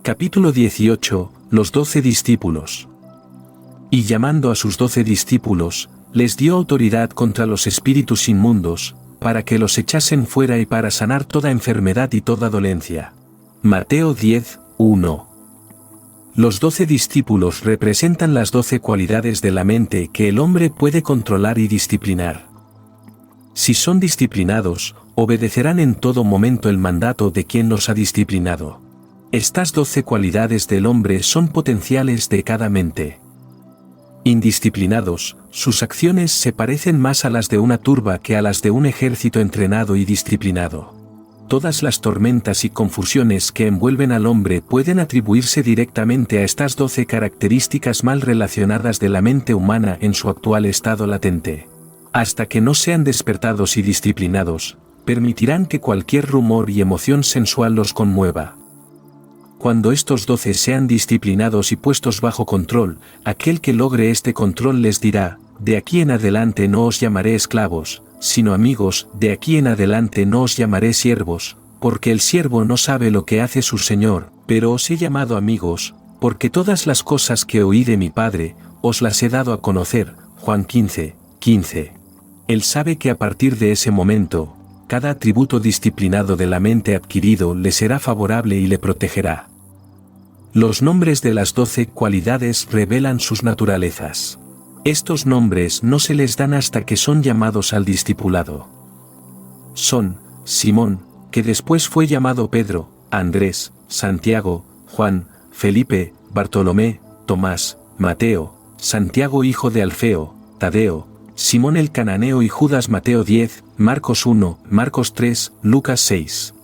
Capítulo 18. Los 12 discípulos. Y llamando a sus 12 discípulos, les dio autoridad contra los espíritus inmundos, para que los echasen fuera y para sanar toda enfermedad y toda dolencia. Mateo 10, 1. Los 12 discípulos representan las 12 cualidades de la mente que el hombre puede controlar y disciplinar. Si son disciplinados, obedecerán en todo momento el mandato de quien los ha disciplinado. Estas 12 cualidades del hombre son potenciales de cada mente. Indisciplinados, sus acciones se parecen más a las de una turba que a las de un ejército entrenado y disciplinado. Todas las tormentas y confusiones que envuelven al hombre pueden atribuirse directamente a estas 12 características mal relacionadas de la mente humana en su actual estado latente. Hasta que no sean despertados y disciplinados, permitirán que cualquier rumor y emoción sensual los conmueva. Cuando estos 12 sean disciplinados y puestos bajo control, aquel que logre este control les dirá: de aquí en adelante no os llamaré esclavos, sino amigos, de aquí en adelante no os llamaré siervos, porque el siervo no sabe lo que hace su señor, pero os he llamado amigos, porque todas las cosas que oí de mi Padre, os las he dado a conocer. Juan 15, 15. Él sabe que a partir de ese momento, cada atributo disciplinado de la mente adquirido le será favorable y le protegerá. Los nombres de las 12 cualidades revelan sus naturalezas. Estos nombres no se les dan hasta que son llamados al discipulado. Son: Simón, que después fue llamado Pedro; Andrés, Santiago, Juan, Felipe, Bartolomé, Tomás, Mateo, Santiago hijo de Alfeo, Tadeo, Simón el cananeo y Judas. Mateo 10, Marcos 1, Marcos 3, Lucas 6.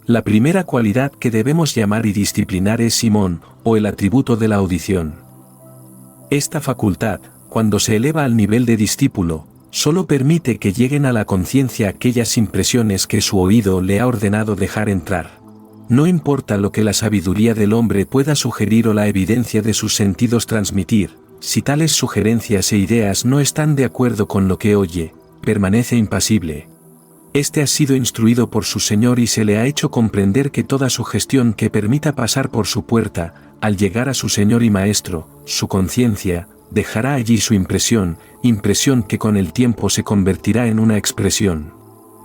La primera cualidad que debemos llamar y disciplinar es Simón, o el atributo de la audición. Esta facultad, cuando se eleva al nivel de discípulo, solo permite que lleguen a la conciencia aquellas impresiones que su oído le ha ordenado dejar entrar. No importa lo que la sabiduría del hombre pueda sugerir o la evidencia de sus sentidos transmitir, si tales sugerencias e ideas no están de acuerdo con lo que oye, permanece impasible. Este ha sido instruido por su Señor y se le ha hecho comprender que toda sugestión que permita pasar por su puerta, al llegar a su Señor y Maestro, su conciencia, dejará allí su impresión que con el tiempo se convertirá en una expresión.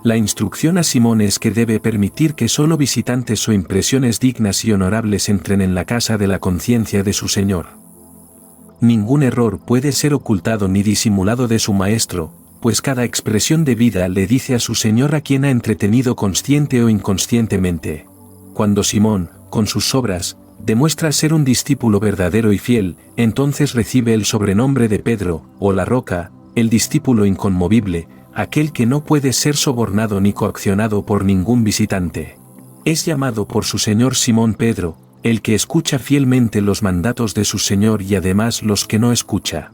La instrucción a Simón es que debe permitir que solo visitantes o impresiones dignas y honorables entren en la casa de la conciencia de su Señor. Ningún error puede ser ocultado ni disimulado de su Maestro, pues cada expresión de vida le dice a su Señor a quien ha entretenido consciente o inconscientemente. Cuando Simón, con sus obras, demuestra ser un discípulo verdadero y fiel, entonces recibe el sobrenombre de Pedro, o la roca, el discípulo inconmovible, aquel que no puede ser sobornado ni coaccionado por ningún visitante. Es llamado por su Señor Simón Pedro, el que escucha fielmente los mandatos de su Señor y además los que no escucha.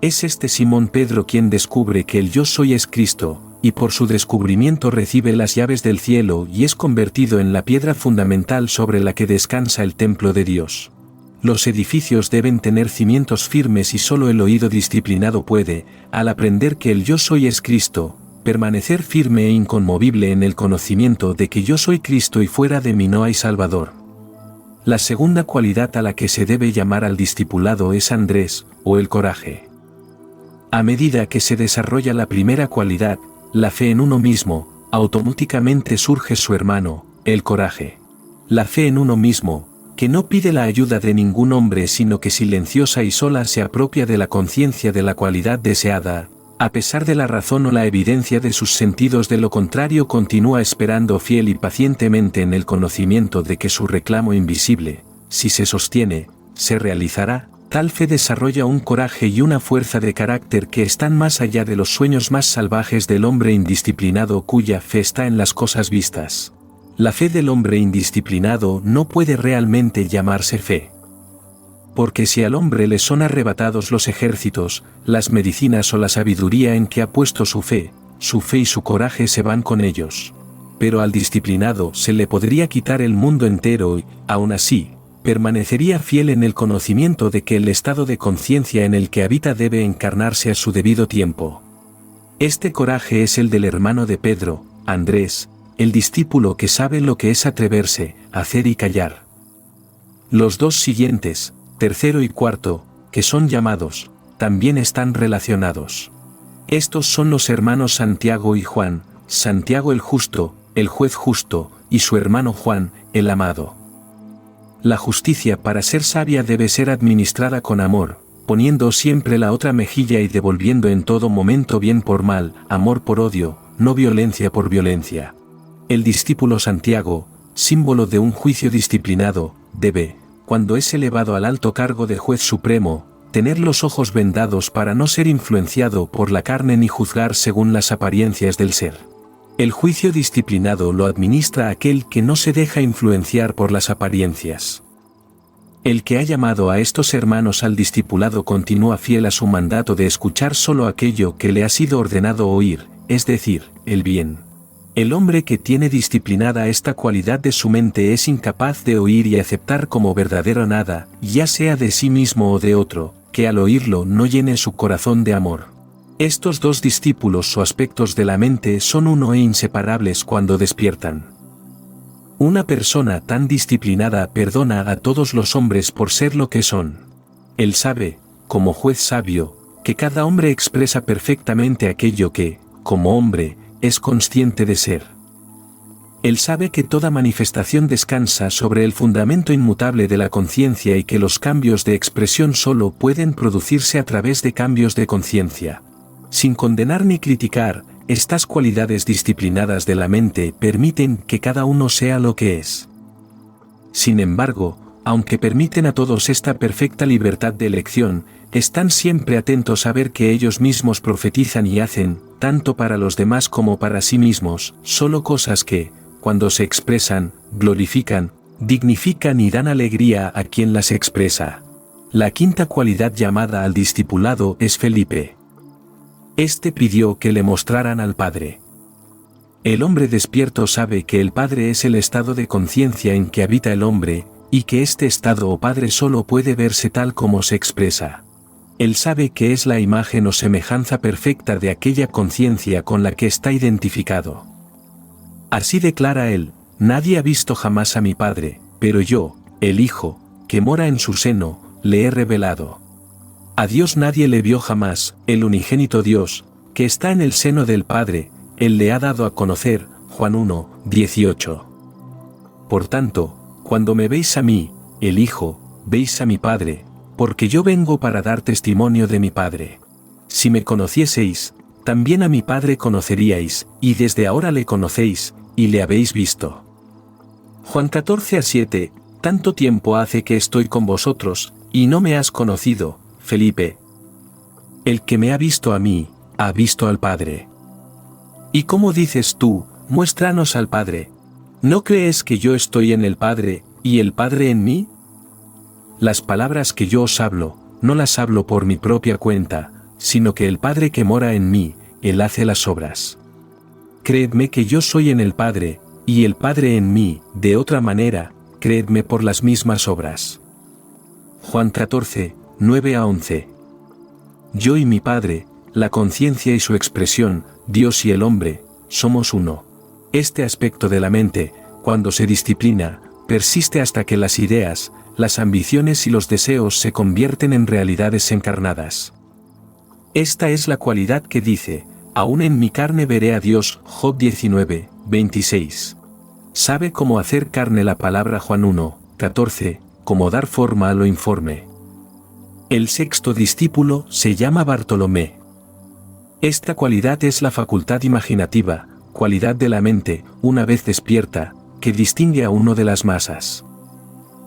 Es este Simón Pedro quien descubre que el Yo Soy es Cristo, y por su descubrimiento recibe las llaves del cielo y es convertido en la piedra fundamental sobre la que descansa el templo de Dios. Los edificios deben tener cimientos firmes y solo el oído disciplinado puede, al aprender que el Yo Soy es Cristo, permanecer firme e inconmovible en el conocimiento de que yo soy Cristo y fuera de mí no hay Salvador. La segunda cualidad a la que se debe llamar al discipulado es Andrés, o el coraje. A medida que se desarrolla la primera cualidad, la fe en uno mismo, automáticamente surge su hermano, el coraje. La fe en uno mismo, que no pide la ayuda de ningún hombre sino que silenciosa y sola se apropia de la conciencia de la cualidad deseada, a pesar de la razón o la evidencia de sus sentidos. De lo contrario continúa esperando fiel y pacientemente en el conocimiento de que su reclamo invisible, si se sostiene, se realizará. Tal fe desarrolla un coraje y una fuerza de carácter que están más allá de los sueños más salvajes del hombre indisciplinado cuya fe está en las cosas vistas. La fe del hombre indisciplinado no puede realmente llamarse fe. Porque si al hombre le son arrebatados los ejércitos, las medicinas o la sabiduría en que ha puesto su fe y su coraje se van con ellos. Pero al disciplinado se le podría quitar el mundo entero y, aún así, permanecería fiel en el conocimiento de que el estado de conciencia en el que habita debe encarnarse a su debido tiempo. Este coraje es el del hermano de Pedro, Andrés, el discípulo que sabe lo que es atreverse, hacer y callar. Los dos siguientes, tercero y cuarto, que son llamados, también están relacionados. Estos son los hermanos Santiago y Juan, Santiago el justo, el juez justo, y su hermano Juan, el amado. La justicia para ser sabia debe ser administrada con amor, poniendo siempre la otra mejilla y devolviendo en todo momento bien por mal, amor por odio, no violencia por violencia. El discípulo Santiago, símbolo de un juicio disciplinado, debe, cuando es elevado al alto cargo de juez supremo, tener los ojos vendados para no ser influenciado por la carne ni juzgar según las apariencias del ser. El juicio disciplinado lo administra aquel que no se deja influenciar por las apariencias. El que ha llamado a estos hermanos al discipulado continúa fiel a su mandato de escuchar solo aquello que le ha sido ordenado oír, es decir, el bien. El hombre que tiene disciplinada esta cualidad de su mente es incapaz de oír y aceptar como verdadero nada, ya sea de sí mismo o de otro, que al oírlo no llene su corazón de amor. Estos dos discípulos o aspectos de la mente son uno e inseparables cuando despiertan. Una persona tan disciplinada perdona a todos los hombres por ser lo que son. Él sabe, como juez sabio, que cada hombre expresa perfectamente aquello que, como hombre, es consciente de ser. Él sabe que toda manifestación descansa sobre el fundamento inmutable de la conciencia y que los cambios de expresión solo pueden producirse a través de cambios de conciencia. Sin condenar ni criticar, estas cualidades disciplinadas de la mente permiten que cada uno sea lo que es. Sin embargo, aunque permiten a todos esta perfecta libertad de elección, están siempre atentos a ver que ellos mismos profetizan y hacen, tanto para los demás como para sí mismos, solo cosas que, cuando se expresan, glorifican, dignifican y dan alegría a quien las expresa. La quinta cualidad llamada al discipulado es Felipe. Este pidió que le mostraran al Padre. El hombre despierto sabe que el Padre es el estado de conciencia en que habita el hombre, y que este estado o Padre solo puede verse tal como se expresa. Él sabe que es la imagen o semejanza perfecta de aquella conciencia con la que está identificado. Así declara él: nadie ha visto jamás a mi Padre, pero yo, el Hijo, que mora en su seno, le he revelado. A Dios nadie le vio jamás, el unigénito Dios, que está en el seno del Padre, Él le ha dado a conocer. Juan 1, 18. Por tanto, cuando me veis a mí, el Hijo, veis a mi Padre, porque yo vengo para dar testimonio de mi Padre. Si me conocieseis, también a mi Padre conoceríais, y desde ahora le conocéis, y le habéis visto. Juan 14:7, tanto tiempo hace que estoy con vosotros, y no me has conocido, Felipe. El que me ha visto a mí, ha visto al Padre. ¿Y cómo dices tú, muéstranos al Padre? ¿No crees que yo estoy en el Padre, y el Padre en mí? Las palabras que yo os hablo, no las hablo por mi propia cuenta, sino que el Padre que mora en mí, Él hace las obras. Creedme que yo soy en el Padre, y el Padre en mí, de otra manera, creedme por las mismas obras. Juan 14, 9-11. Yo y mi Padre, la conciencia y su expresión, Dios y el hombre, somos uno. Este aspecto de la mente, cuando se disciplina, persiste hasta que las ideas, las ambiciones y los deseos se convierten en realidades encarnadas. Esta es la cualidad que dice: aún en mi carne veré a Dios. Job 19, 26. Sabe cómo hacer carne la palabra. Juan 1, 14, cómo dar forma a lo informe. El sexto discípulo se llama Bartolomé. Esta cualidad es la facultad imaginativa, cualidad de la mente, una vez despierta, que distingue a uno de las masas.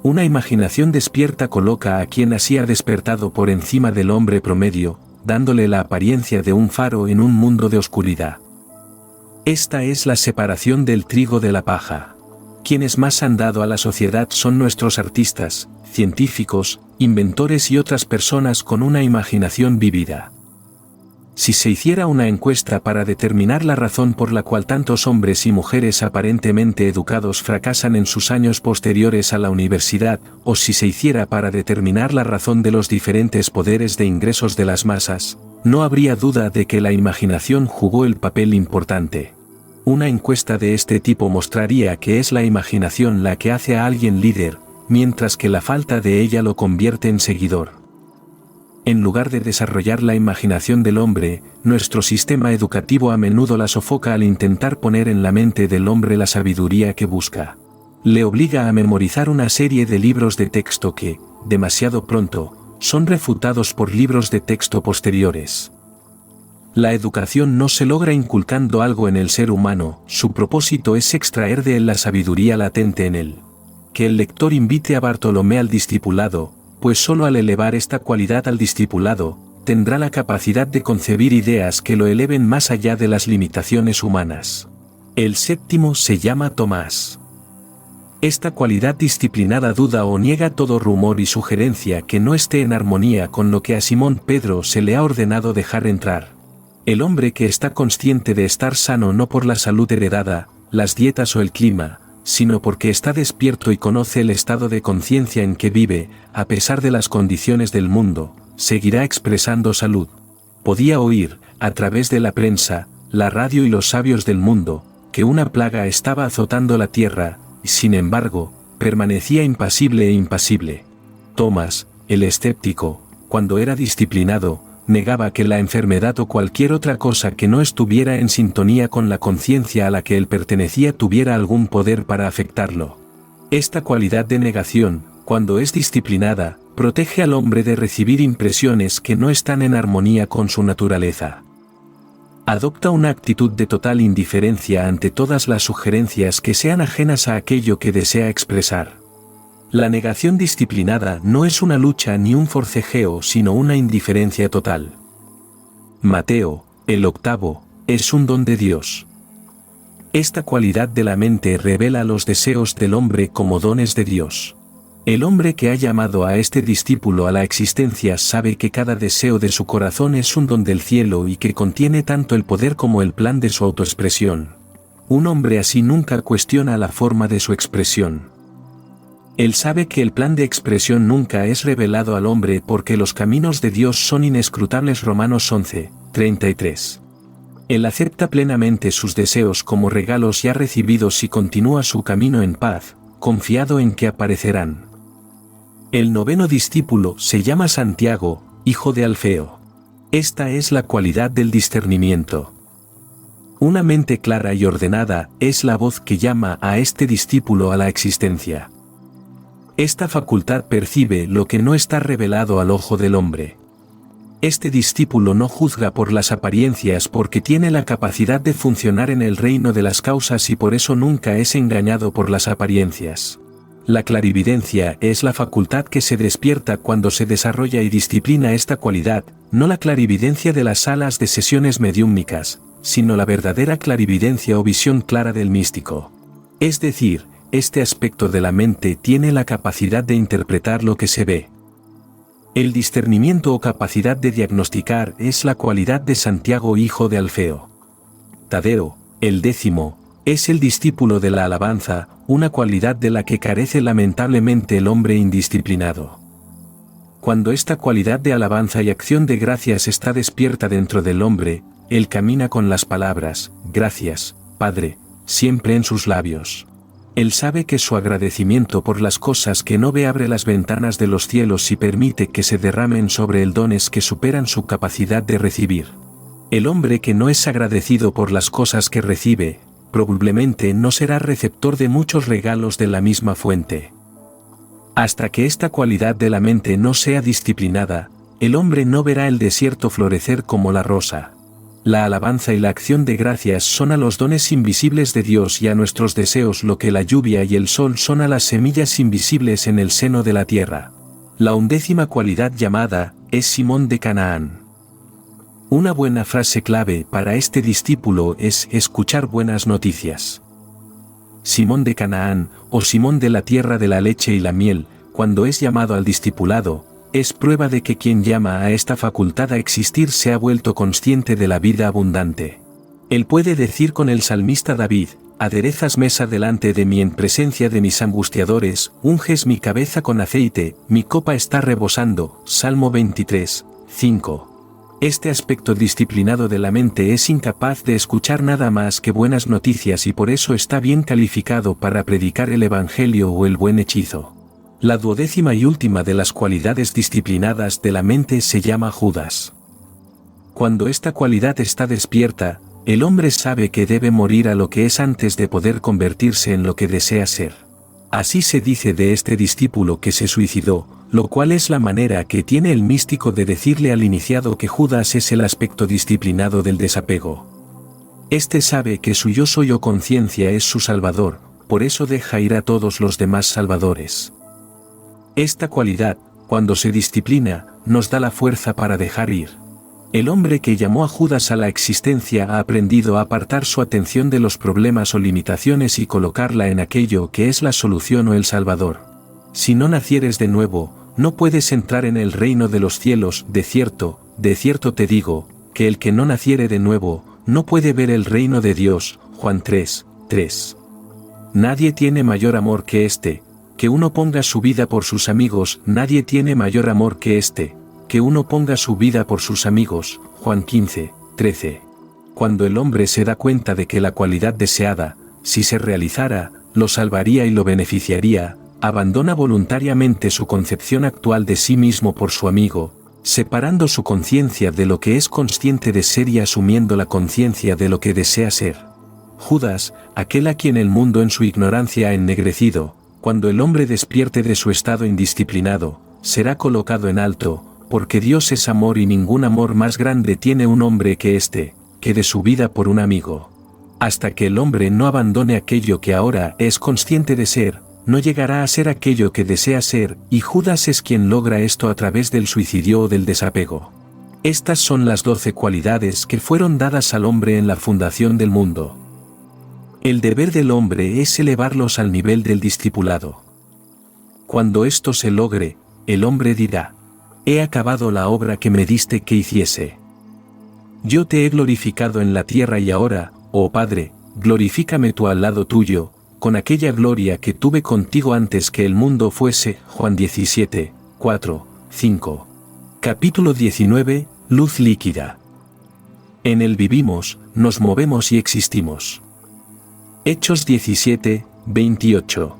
Una imaginación despierta coloca a quien así ha despertado por encima del hombre promedio, dándole la apariencia de un faro en un mundo de oscuridad. Esta es la separación del trigo de la paja. Quienes más han dado a la sociedad son nuestros artistas, científicos, inventores y otras personas con una imaginación vívida. Si se hiciera una encuesta para determinar la razón por la cual tantos hombres y mujeres aparentemente educados fracasan en sus años posteriores a la universidad, o si se hiciera para determinar la razón de los diferentes poderes de ingresos de las masas, no habría duda de que la imaginación jugó el papel importante. Una encuesta de este tipo mostraría que es la imaginación la que hace a alguien líder, mientras que la falta de ella lo convierte en seguidor. En lugar de desarrollar la imaginación del hombre, nuestro sistema educativo a menudo la sofoca al intentar poner en la mente del hombre la sabiduría que busca. Le obliga a memorizar una serie de libros de texto que, demasiado pronto, son refutados por libros de texto posteriores. La educación no se logra inculcando algo en el ser humano, su propósito es extraer de él la sabiduría latente en él. Que el lector invite a Bartolomé al discipulado, pues solo al elevar esta cualidad al discipulado, tendrá la capacidad de concebir ideas que lo eleven más allá de las limitaciones humanas. El séptimo se llama Tomás. Esta cualidad disciplinada duda o niega todo rumor y sugerencia que no esté en armonía con lo que a Simón Pedro se le ha ordenado dejar entrar. El hombre que está consciente de estar sano no por la salud heredada, las dietas o el clima, sino porque está despierto y conoce el estado de conciencia en que vive, a pesar de las condiciones del mundo, seguirá expresando salud. Podía oír, a través de la prensa, la radio y los sabios del mundo, que una plaga estaba azotando la tierra, y sin embargo, permanecía impasible e impasible. Tomás, el escéptico, cuando era disciplinado, negaba que la enfermedad o cualquier otra cosa que no estuviera en sintonía con la conciencia a la que él pertenecía tuviera algún poder para afectarlo. Esta cualidad de negación, cuando es disciplinada, protege al hombre de recibir impresiones que no están en armonía con su naturaleza. Adopta una actitud de total indiferencia ante todas las sugerencias que sean ajenas a aquello que desea expresar. La negación disciplinada no es una lucha ni un forcejeo sino una indiferencia total. Mateo, el octavo, es un don de Dios. Esta cualidad de la mente revela los deseos del hombre como dones de Dios. El hombre que ha llamado a este discípulo a la existencia sabe que cada deseo de su corazón es un don del cielo y que contiene tanto el poder como el plan de su autoexpresión. Un hombre así nunca cuestiona la forma de su expresión. Él sabe que el plan de expresión nunca es revelado al hombre porque los caminos de Dios son inescrutables. Romanos 11, 33. Él acepta plenamente sus deseos como regalos ya recibidos y continúa su camino en paz, confiado en que aparecerán. El noveno discípulo se llama Santiago, hijo de Alfeo. Esta es la cualidad del discernimiento. Una mente clara y ordenada es la voz que llama a este discípulo a la existencia. Esta facultad percibe lo que no está revelado al ojo del hombre. Este discípulo no juzga por las apariencias porque tiene la capacidad de funcionar en el reino de las causas y por eso nunca es engañado por las apariencias. La clarividencia es la facultad que se despierta cuando se desarrolla y disciplina esta cualidad, no la clarividencia de las salas de sesiones mediúmnicas, sino la verdadera clarividencia o visión clara del místico. Es decir, este aspecto de la mente tiene la capacidad de interpretar lo que se ve. El discernimiento o capacidad de diagnosticar es la cualidad de Santiago hijo de Alfeo. Tadeo, el décimo, es el discípulo de la alabanza, una cualidad de la que carece lamentablemente el hombre indisciplinado. Cuando esta cualidad de alabanza y acción de gracias está despierta dentro del hombre, él camina con las palabras, gracias, Padre, siempre en sus labios. Él sabe que su agradecimiento por las cosas que no ve abre las ventanas de los cielos y permite que se derramen sobre él dones que superan su capacidad de recibir. El hombre que no es agradecido por las cosas que recibe, probablemente no será receptor de muchos regalos de la misma fuente. Hasta que esta cualidad de la mente no sea disciplinada, el hombre no verá el desierto florecer como la rosa. La alabanza y la acción de gracias son a los dones invisibles de Dios y a nuestros deseos lo que la lluvia y el sol son a las semillas invisibles en el seno de la tierra. La 11ª cualidad llamada es Simón de Canaán. Una buena frase clave para este discípulo es escuchar buenas noticias. Simón de Canaán, o Simón de la tierra de la leche y la miel, cuando es llamado al discipulado, es prueba de que quien llama a esta facultad a existir se ha vuelto consciente de la vida abundante. Él puede decir con el salmista David, aderezas mesa delante de mí en presencia de mis angustiadores, unges mi cabeza con aceite, mi copa está rebosando. Salmo 23, 5. Este aspecto disciplinado de la mente es incapaz de escuchar nada más que buenas noticias y por eso está bien calificado para predicar el Evangelio o el buen hechizo. La 12ª y última de las cualidades disciplinadas de la mente se llama Judas. Cuando esta cualidad está despierta, el hombre sabe que debe morir a lo que es antes de poder convertirse en lo que desea ser. Así se dice de este discípulo que se suicidó, lo cual es la manera que tiene el místico de decirle al iniciado que Judas es el aspecto disciplinado del desapego. Este sabe que su yo soy o conciencia es su salvador, por eso deja ir a todos los demás salvadores. Esta cualidad, cuando se disciplina, nos da la fuerza para dejar ir. El hombre que llamó a Judas a la existencia ha aprendido a apartar su atención de los problemas o limitaciones y colocarla en aquello que es la solución o el Salvador. Si no nacieres de nuevo, no puedes entrar en el reino de los cielos. De cierto te digo, que el que no naciere de nuevo, no puede ver el reino de Dios. Juan 3:3. Nadie tiene mayor amor que este, que uno ponga su vida por sus amigos. Nadie tiene mayor amor que este, que uno ponga su vida por sus amigos. Juan 15:13. Cuando el hombre se da cuenta de que la cualidad deseada, si se realizara, lo salvaría y lo beneficiaría, abandona voluntariamente su concepción actual de sí mismo por su amigo, separando su conciencia de lo que es consciente de ser y asumiendo la conciencia de lo que desea ser. Judas, aquel a quien el mundo en su ignorancia ha ennegrecido, cuando el hombre despierte de su estado indisciplinado, será colocado en alto, porque Dios es amor y ningún amor más grande tiene un hombre que este, que de su vida por un amigo. Hasta que el hombre no abandone aquello que ahora es consciente de ser, no llegará a ser aquello que desea ser, y Judas es quien logra esto a través del suicidio o del desapego. Estas son las 12 cualidades que fueron dadas al hombre en la fundación del mundo. El deber del hombre es elevarlos al nivel del discipulado. Cuando esto se logre, el hombre dirá: he acabado la obra que me diste que hiciese. Yo te he glorificado en la tierra y ahora, oh Padre, glorifícame tú al lado tuyo, con aquella gloria que tuve contigo antes que el mundo fuese. Juan 17:4-5. Capítulo 19, Luz líquida. En él vivimos, nos movemos y existimos. Hechos 17:28.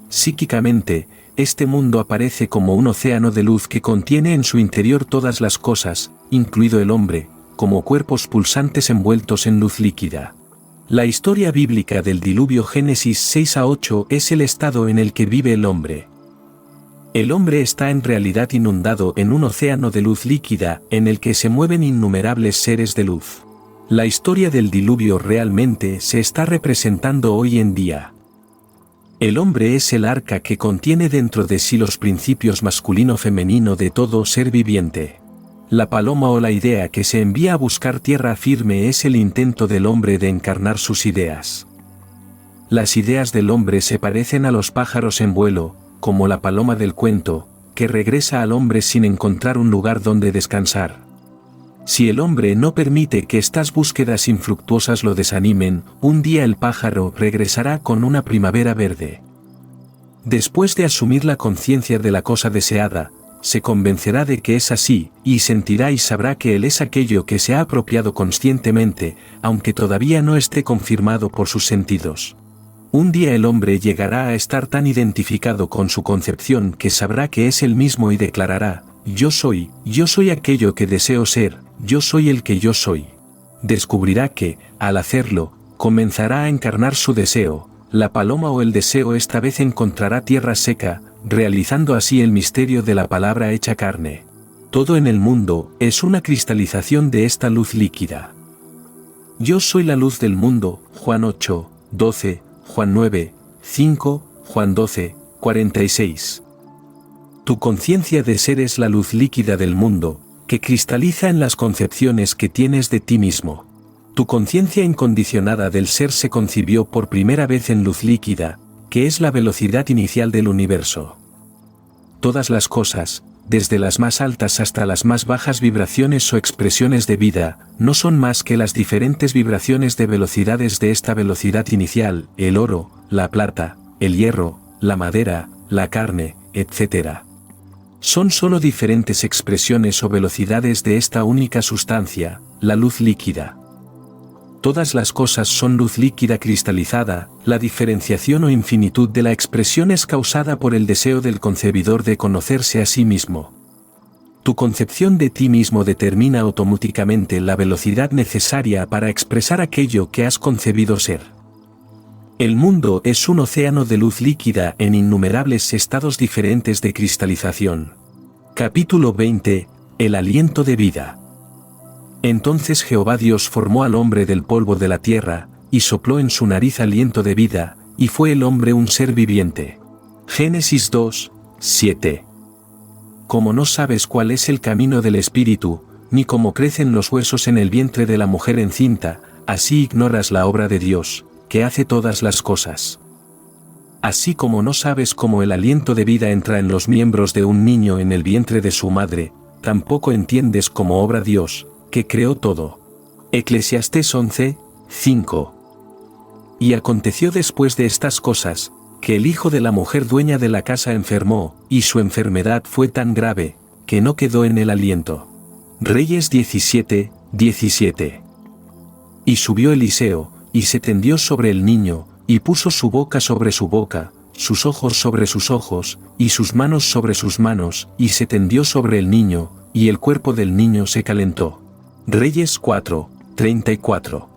Psíquicamente, este mundo aparece como un océano de luz que contiene en su interior todas las cosas, incluido el hombre, como cuerpos pulsantes envueltos en luz líquida. La historia bíblica del diluvio Génesis 6-8 es el estado en el que vive el hombre. El hombre está en realidad inundado en un océano de luz líquida en el que se mueven innumerables seres de luz. La historia del diluvio realmente se está representando hoy en día. El hombre es el arca que contiene dentro de sí los principios masculino-femenino de todo ser viviente. La paloma o la idea que se envía a buscar tierra firme es el intento del hombre de encarnar sus ideas. Las ideas del hombre se parecen a los pájaros en vuelo, como la paloma del cuento, que regresa al hombre sin encontrar un lugar donde descansar. Si el hombre no permite que estas búsquedas infructuosas lo desanimen, un día el pájaro regresará con una primavera verde. Después de asumir la conciencia de la cosa deseada, se convencerá de que es así, y sentirá y sabrá que él es aquello que se ha apropiado conscientemente, aunque todavía no esté confirmado por sus sentidos. Un día el hombre llegará a estar tan identificado con su concepción que sabrá que es él mismo y declarará: yo soy aquello que deseo ser, yo soy el que yo soy. Descubrirá que, al hacerlo, comenzará a encarnar su deseo. La paloma o el deseo esta vez encontrará tierra seca, realizando así el misterio de la palabra hecha carne. Todo en el mundo es una cristalización de esta luz líquida. Yo soy la luz del mundo. Juan 8:12, Juan 9:5, Juan 12:46. Tu conciencia de ser es la luz líquida del mundo, que cristaliza en las concepciones que tienes de ti mismo. Tu conciencia incondicionada del ser se concibió por primera vez en luz líquida, que es la velocidad inicial del universo. Todas las cosas, desde las más altas hasta las más bajas vibraciones o expresiones de vida, no son más que las diferentes vibraciones de velocidades de esta velocidad inicial: el oro, la plata, el hierro, la madera, la carne, etc. Son solo diferentes expresiones o velocidades de esta única sustancia, la luz líquida. Todas las cosas son luz líquida cristalizada, la diferenciación o infinitud de la expresión es causada por el deseo del concebidor de conocerse a sí mismo. Tu concepción de ti mismo determina automáticamente la velocidad necesaria para expresar aquello que has concebido ser. El mundo es un océano de luz líquida en innumerables estados diferentes de cristalización. Capítulo 20. El aliento de vida. Entonces Jehová Dios formó al hombre del polvo de la tierra, y sopló en su nariz aliento de vida, y fue el hombre un ser viviente. Génesis 2, 7. Como no sabes cuál es el camino del espíritu, ni cómo crecen los huesos en el vientre de la mujer encinta, así ignoras la obra de Dios, que hace todas las cosas. Así como no sabes cómo el aliento de vida entra en los miembros de un niño en el vientre de su madre, tampoco entiendes cómo obra Dios, que creó todo. Eclesiastés 11, 5. Y aconteció después de estas cosas, que el hijo de la mujer dueña de la casa enfermó, y su enfermedad fue tan grave, que no quedó en el aliento. Reyes 17, 17. Y subió Eliseo, y se tendió sobre el niño, y puso su boca sobre su boca, sus ojos sobre sus ojos, y sus manos sobre sus manos, y se tendió sobre el niño, y el cuerpo del niño se calentó. Reyes 4, 34.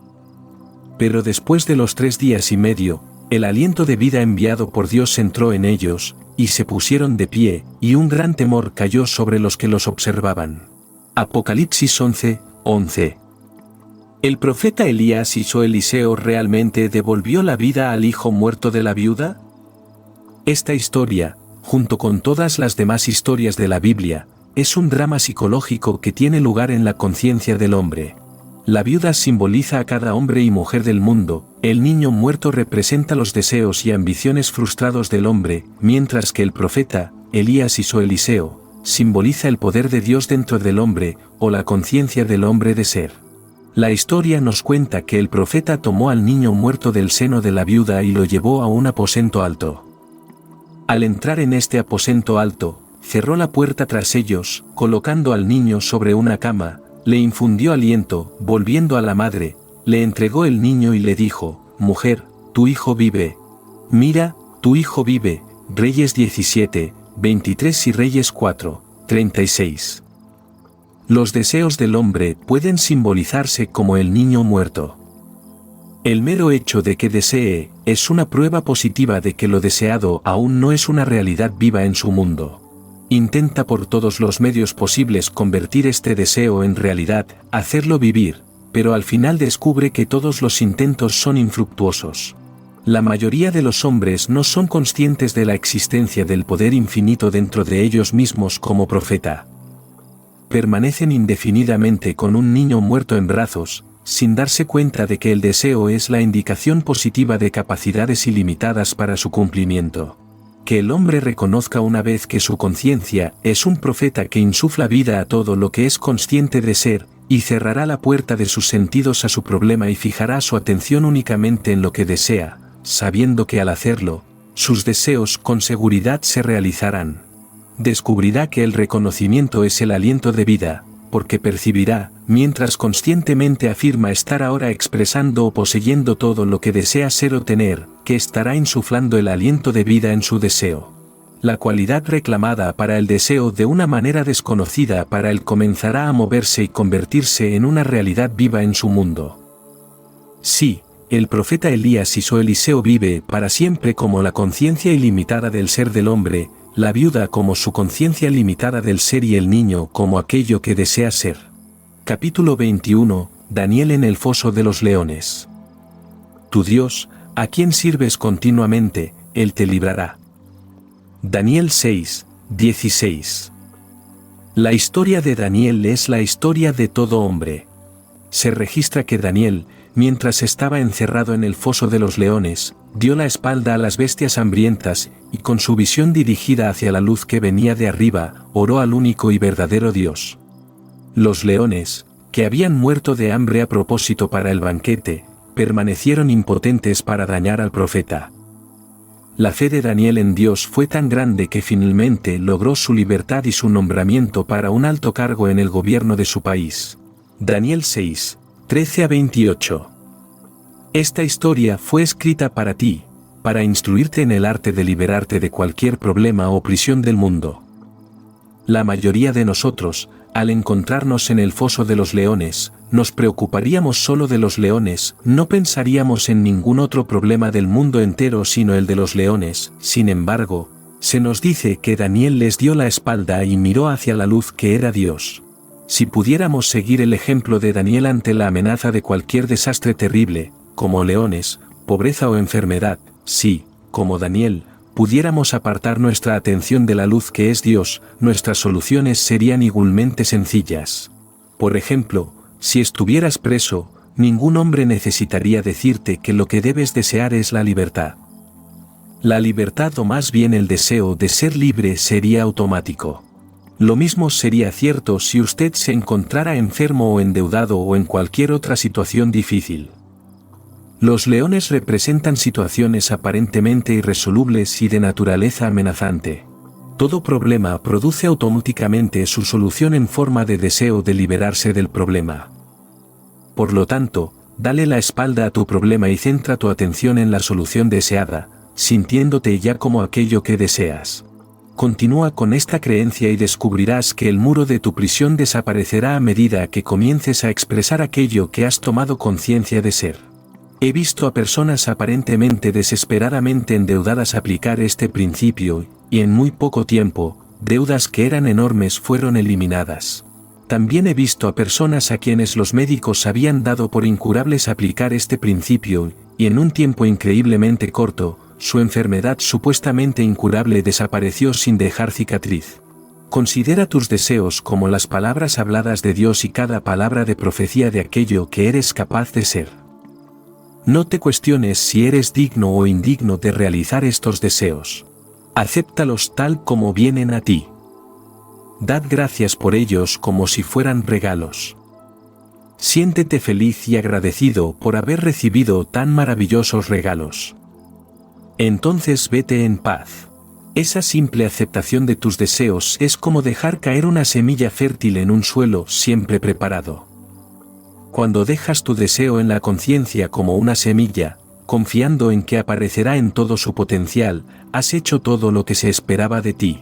Pero después de los 3 días y medio, el aliento de vida enviado por Dios entró en ellos, y se pusieron de pie, y un gran temor cayó sobre los que los observaban. Apocalipsis 11, 11. ¿El profeta Elías hizo Eliseo realmente devolvió la vida al hijo muerto de la viuda? Esta historia, junto con todas las demás historias de la Biblia, es un drama psicológico que tiene lugar en la conciencia del hombre. La viuda simboliza a cada hombre y mujer del mundo, el niño muerto representa los deseos y ambiciones frustrados del hombre, mientras que el profeta, Elías hizo Eliseo, simboliza el poder de Dios dentro del hombre, o la conciencia del hombre de ser. La historia nos cuenta que el profeta tomó al niño muerto del seno de la viuda y lo llevó a un aposento alto. Al entrar en este aposento alto, cerró la puerta tras ellos, colocando al niño sobre una cama, le infundió aliento, volviendo a la madre, le entregó el niño y le dijo, «Mujer, tu hijo vive. Mira, tu hijo vive». Reyes 17, 23 y Reyes 4, 36. Los deseos del hombre pueden simbolizarse como el niño muerto. El mero hecho de que desee, es una prueba positiva de que lo deseado aún no es una realidad viva en su mundo. Intenta por todos los medios posibles convertir este deseo en realidad, hacerlo vivir, pero al final descubre que todos los intentos son infructuosos. La mayoría de los hombres no son conscientes de la existencia del poder infinito dentro de ellos mismos como profeta. Permanecen indefinidamente con un niño muerto en brazos, sin darse cuenta de que el deseo es la indicación positiva de capacidades ilimitadas para su cumplimiento. Que el hombre reconozca una vez que su conciencia es un profeta que insufla vida a todo lo que es consciente de ser, y cerrará la puerta de sus sentidos a su problema y fijará su atención únicamente en lo que desea, sabiendo que al hacerlo, sus deseos con seguridad se realizarán. Descubrirá que el reconocimiento es el aliento de vida, porque percibirá, mientras conscientemente afirma estar ahora expresando o poseyendo todo lo que desea ser o tener, que estará insuflando el aliento de vida en su deseo. La cualidad reclamada para el deseo de una manera desconocida para él comenzará a moverse y convertirse en una realidad viva en su mundo. Sí, el profeta Elías hizo Eliseo vive para siempre como la conciencia ilimitada del ser del hombre, la viuda como su conciencia limitada del ser y el niño como aquello que desea ser. Capítulo 21, Daniel en el foso de los leones. Tu Dios, a quien sirves continuamente, Él te librará. Daniel 6, 16. La historia de Daniel es la historia de todo hombre. Se registra que Daniel, mientras estaba encerrado en el foso de los leones, dio la espalda a las bestias hambrientas, y con su visión dirigida hacia la luz que venía de arriba, oró al único y verdadero Dios. Los leones, que habían muerto de hambre a propósito para el banquete, permanecieron impotentes para dañar al profeta. La fe de Daniel en Dios fue tan grande que finalmente logró su libertad y su nombramiento para un alto cargo en el gobierno de su país. Daniel 6, 13 a 28. Esta historia fue escrita para ti, para instruirte en el arte de liberarte de cualquier problema o prisión del mundo. La mayoría de nosotros, al encontrarnos en el foso de los leones, nos preocuparíamos solo de los leones, no pensaríamos en ningún otro problema del mundo entero sino el de los leones. Sin embargo, se nos dice que Daniel les dio la espalda y miró hacia la luz que era Dios. Si pudiéramos seguir el ejemplo de Daniel ante la amenaza de cualquier desastre terrible, como leones, pobreza o enfermedad, si, como Daniel, pudiéramos apartar nuestra atención de la luz que es Dios, nuestras soluciones serían igualmente sencillas. Por ejemplo, si estuvieras preso, ningún hombre necesitaría decirte que lo que debes desear es la libertad. La libertad o más bien el deseo de ser libre sería automático. Lo mismo sería cierto si usted se encontrara enfermo o endeudado o en cualquier otra situación difícil. Los leones representan situaciones aparentemente irresolubles y de naturaleza amenazante. Todo problema produce automáticamente su solución en forma de deseo de liberarse del problema. Por lo tanto, dale la espalda a tu problema y centra tu atención en la solución deseada, sintiéndote ya como aquello que deseas. Continúa con esta creencia y descubrirás que el muro de tu prisión desaparecerá a medida que comiences a expresar aquello que has tomado conciencia de ser. He visto a personas aparentemente desesperadamente endeudadas aplicar este principio, y en muy poco tiempo, deudas que eran enormes fueron eliminadas. También he visto a personas a quienes los médicos habían dado por incurables aplicar este principio, y en un tiempo increíblemente corto, su enfermedad supuestamente incurable desapareció sin dejar cicatriz. Considera tus deseos como las palabras habladas de Dios y cada palabra de profecía de aquello que eres capaz de ser. No te cuestiones si eres digno o indigno de realizar estos deseos. Acéptalos tal como vienen a ti. Dad gracias por ellos como si fueran regalos. Siéntete feliz y agradecido por haber recibido tan maravillosos regalos. Entonces vete en paz. Esa simple aceptación de tus deseos es como dejar caer una semilla fértil en un suelo siempre preparado. Cuando dejas tu deseo en la conciencia como una semilla, confiando en que aparecerá en todo su potencial, has hecho todo lo que se esperaba de ti.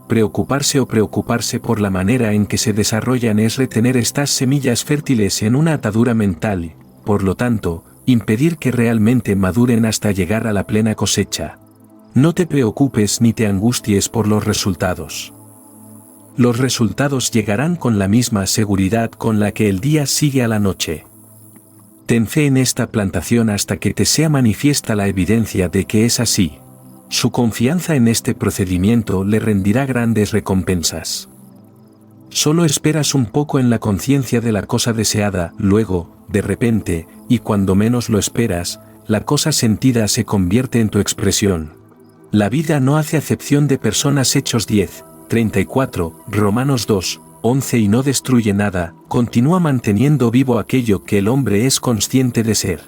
Preocuparse por la manera en que se desarrollan es retener estas semillas fértiles en una atadura mental, por lo tanto, impedir que realmente maduren hasta llegar a la plena cosecha. No te preocupes ni te angusties por los resultados. Los resultados llegarán con la misma seguridad con la que el día sigue a la noche. Ten fe en esta plantación hasta que te sea manifiesta la evidencia de que es así. Su confianza en este procedimiento le rendirá grandes recompensas. Solo esperas un poco en la conciencia de la cosa deseada, luego, de repente, y cuando menos lo esperas, la cosa sentida se convierte en tu expresión. La vida no hace acepción de personas. Hechos 10:34, Romanos 2:11 y no destruye nada, continúa manteniendo vivo aquello que el hombre es consciente de ser.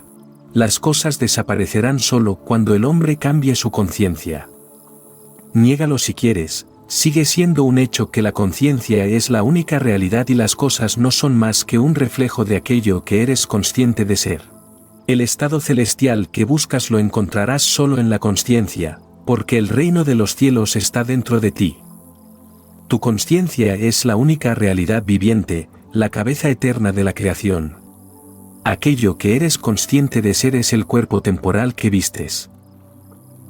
Las cosas desaparecerán solo cuando el hombre cambie su conciencia. Niégalo si quieres, sigue siendo un hecho que la conciencia es la única realidad y las cosas no son más que un reflejo de aquello que eres consciente de ser. El estado celestial que buscas lo encontrarás solo en la consciencia, porque el reino de los cielos está dentro de ti. Tu consciencia es la única realidad viviente, la cabeza eterna de la creación. Aquello que eres consciente de ser es el cuerpo temporal que vistes.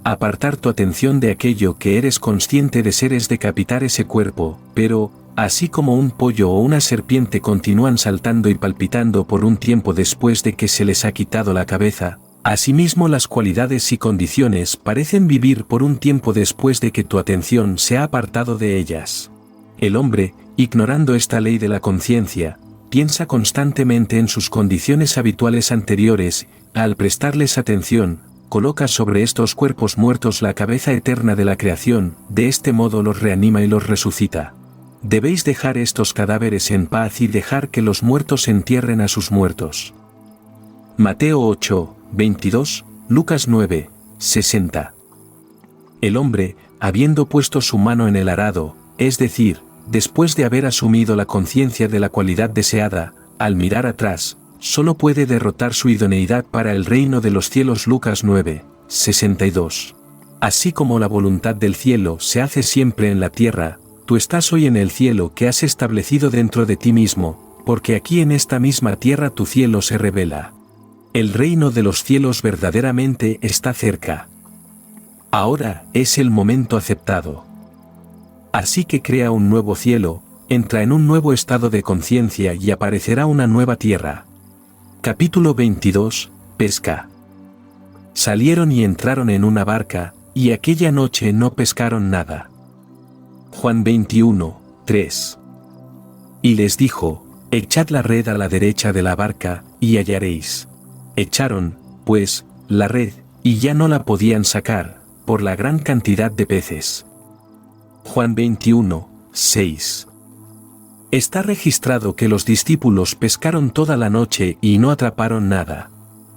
Apartar tu atención de aquello que eres consciente de ser es decapitar ese cuerpo, pero, así como un pollo o una serpiente continúan saltando y palpitando por un tiempo después de que se les ha quitado la cabeza, asimismo las cualidades y condiciones parecen vivir por un tiempo después de que tu atención se ha apartado de ellas. El hombre, ignorando esta ley de la conciencia, piensa constantemente en sus condiciones habituales anteriores, al prestarles atención, coloca sobre estos cuerpos muertos la cabeza eterna de la creación, de este modo los reanima y los resucita. Debéis dejar estos cadáveres en paz y dejar que los muertos entierren a sus muertos. Mateo 8:22, Lucas 9:60. El hombre, habiendo puesto su mano en el arado, es decir, después de haber asumido la conciencia de la cualidad deseada, al mirar atrás, solo puede derrotar su idoneidad para el reino de los cielos. Lucas 9, 62. Así como la voluntad del cielo se hace siempre en la tierra, tú estás hoy en el cielo que has establecido dentro de ti mismo, porque aquí en esta misma tierra tu cielo se revela. El reino de los cielos verdaderamente está cerca. Ahora es el momento aceptado. Así que crea un nuevo cielo, entra en un nuevo estado de conciencia y aparecerá una nueva tierra. Capítulo 22, Pesca. Salieron y entraron en una barca, y aquella noche no pescaron nada. Juan 21, 3. Y les dijo, echad la red a la derecha de la barca, y hallaréis. Echaron, pues, la red, y ya no la podían sacar, por la gran cantidad de peces. Juan 21, 6. Está registrado que los discípulos pescaron toda la noche y no atraparon nada.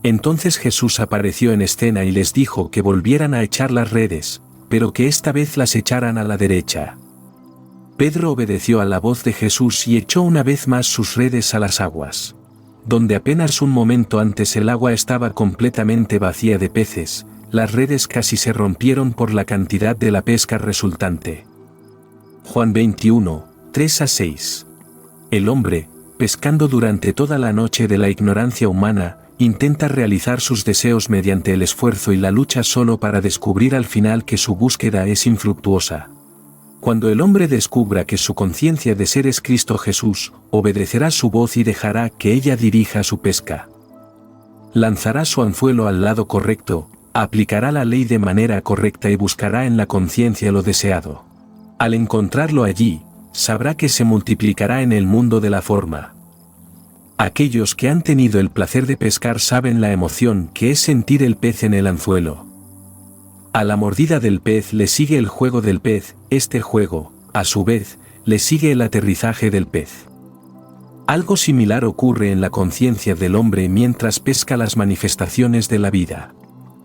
Entonces Jesús apareció en escena y les dijo que volvieran a echar las redes, pero que esta vez las echaran a la derecha. Pedro obedeció a la voz de Jesús y echó una vez más sus redes a las aguas. Donde apenas un momento antes el agua estaba completamente vacía de peces, las redes casi se rompieron por la cantidad de la pesca resultante. Juan 21, 3-6. El hombre, pescando durante toda la noche de la ignorancia humana, intenta realizar sus deseos mediante el esfuerzo y la lucha solo para descubrir al final que su búsqueda es infructuosa. Cuando el hombre descubra que su conciencia de ser es Cristo Jesús, obedecerá su voz y dejará que ella dirija su pesca. Lanzará su anzuelo al lado correcto, aplicará la ley de manera correcta y buscará en la conciencia lo deseado. Al encontrarlo allí, sabrá que se multiplicará en el mundo de la forma. Aquellos que han tenido el placer de pescar saben la emoción que es sentir el pez en el anzuelo. A la mordida del pez le sigue el juego del pez, este juego, a su vez, le sigue el aterrizaje del pez. Algo similar ocurre en la conciencia del hombre mientras pesca las manifestaciones de la vida.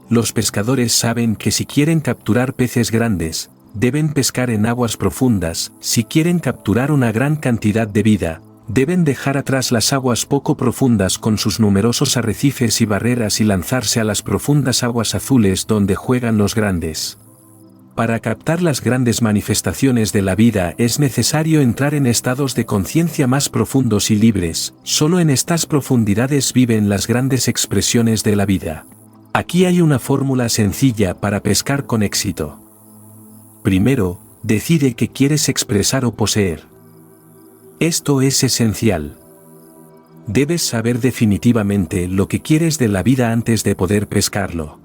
Los pescadores saben que si quieren capturar peces grandes, deben pescar en aguas profundas. Si quieren capturar una gran cantidad de vida, deben dejar atrás las aguas poco profundas con sus numerosos arrecifes y barreras y lanzarse a las profundas aguas azules donde juegan los grandes. Para captar las grandes manifestaciones de la vida es necesario entrar en estados de conciencia más profundos y libres. Solo en estas profundidades viven las grandes expresiones de la vida. Aquí hay una fórmula sencilla para pescar con éxito. Primero, decide qué quieres expresar o poseer. Esto es esencial. Debes saber definitivamente lo que quieres de la vida antes de poder pescarlo.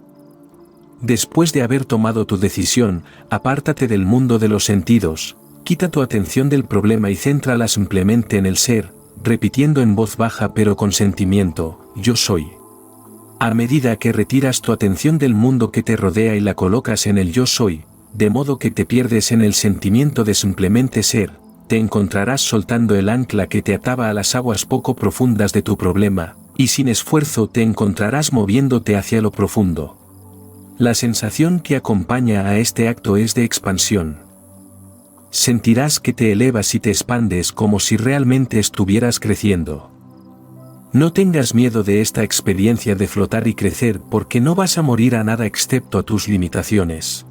Después de haber tomado tu decisión, apártate del mundo de los sentidos, quita tu atención del problema y céntrala simplemente en el ser, repitiendo en voz baja pero con sentimiento, yo soy. A medida que retiras tu atención del mundo que te rodea y la colocas en el yo soy, de modo que te pierdes en el sentimiento de simplemente ser, te encontrarás soltando el ancla que te ataba a las aguas poco profundas de tu problema, y sin esfuerzo te encontrarás moviéndote hacia lo profundo. La sensación que acompaña a este acto es de expansión. Sentirás que te elevas y te expandes como si realmente estuvieras creciendo. No tengas miedo de esta experiencia de flotar y crecer porque no vas a morir a nada excepto a tus limitaciones.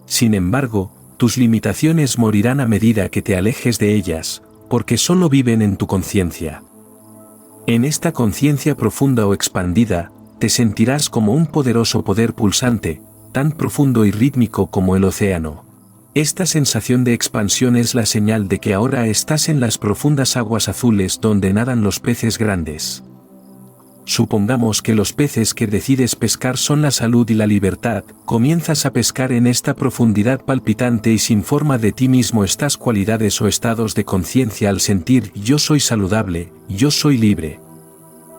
Sin embargo, tus limitaciones morirán a medida que te alejes de ellas, porque solo viven en tu conciencia. En esta conciencia profunda o expandida, te sentirás como un poderoso poder pulsante, tan profundo y rítmico como el océano. Esta sensación de expansión es la señal de que ahora estás en las profundas aguas azules donde nadan los peces grandes. Supongamos que los peces que decides pescar son la salud y la libertad, comienzas a pescar en esta profundidad palpitante y sin forma de ti mismo estas cualidades o estados de conciencia al sentir yo soy saludable, yo soy libre.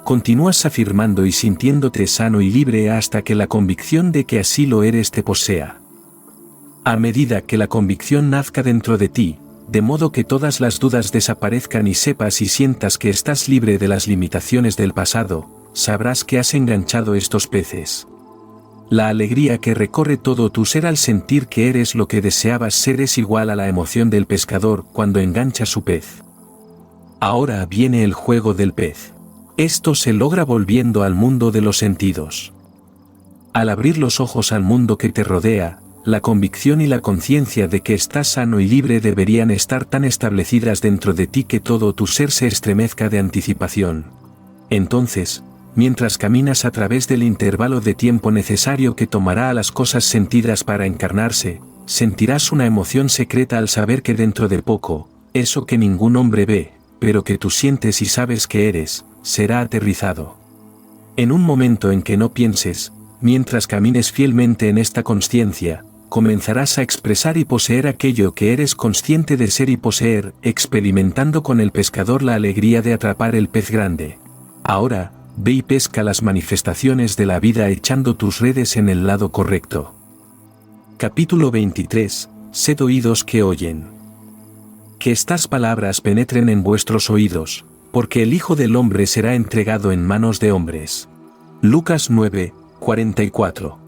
Continúas afirmando y sintiéndote sano y libre hasta que la convicción de que así lo eres te posea. A medida que la convicción nazca dentro de ti, de modo que todas las dudas desaparezcan y sepas y sientas que estás libre de las limitaciones del pasado, sabrás que has enganchado estos peces. La alegría que recorre todo tu ser al sentir que eres lo que deseabas ser es igual a la emoción del pescador cuando engancha su pez. Ahora viene el juego del pez. Esto se logra volviendo al mundo de los sentidos. Al abrir los ojos al mundo que te rodea, la convicción y la conciencia de que estás sano y libre deberían estar tan establecidas dentro de ti que todo tu ser se estremezca de anticipación. Entonces, mientras caminas a través del intervalo de tiempo necesario que tomará a las cosas sentidas para encarnarse, sentirás una emoción secreta al saber que dentro de poco, eso que ningún hombre ve, pero que tú sientes y sabes que eres, será aterrizado. En un momento en que no pienses, mientras camines fielmente en esta consciencia, comenzarás a expresar y poseer aquello que eres consciente de ser y poseer, experimentando con el pescador la alegría de atrapar el pez grande. Ahora, ve y pesca las manifestaciones de la vida echando tus redes en el lado correcto. Capítulo 23. Sed oídos que oyen. Que estas palabras penetren en vuestros oídos, porque el Hijo del Hombre será entregado en manos de hombres. Lucas 9, 44.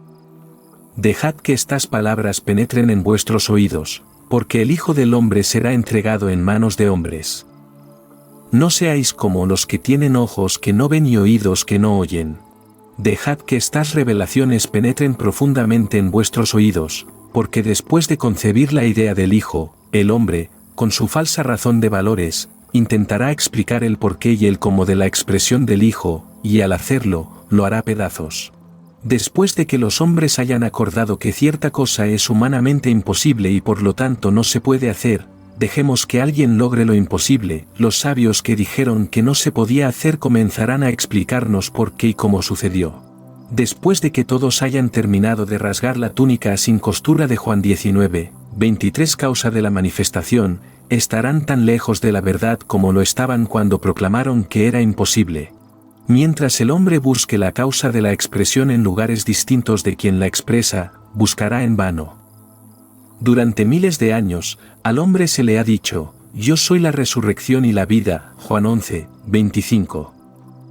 Dejad que estas palabras penetren en vuestros oídos, porque el Hijo del Hombre será entregado en manos de hombres. No seáis como los que tienen ojos que no ven y oídos que no oyen. Dejad que estas revelaciones penetren profundamente en vuestros oídos, porque después de concebir la idea del Hijo, el hombre, con su falsa razón de valores, intentará explicar el porqué y el cómo de la expresión del Hijo, y al hacerlo, lo hará pedazos. Después de que los hombres hayan acordado que cierta cosa es humanamente imposible y por lo tanto no se puede hacer, dejemos que alguien logre lo imposible. Los sabios que dijeron que no se podía hacer comenzarán a explicarnos por qué y cómo sucedió. Después de que todos hayan terminado de rasgar la túnica sin costura de Juan 19, 23 causa de la manifestación, estarán tan lejos de la verdad como lo estaban cuando proclamaron que era imposible. Mientras el hombre busque la causa de la expresión en lugares distintos de quien la expresa, buscará en vano. Durante miles de años, al hombre se le ha dicho, yo soy la resurrección y la vida, Juan 11, 25.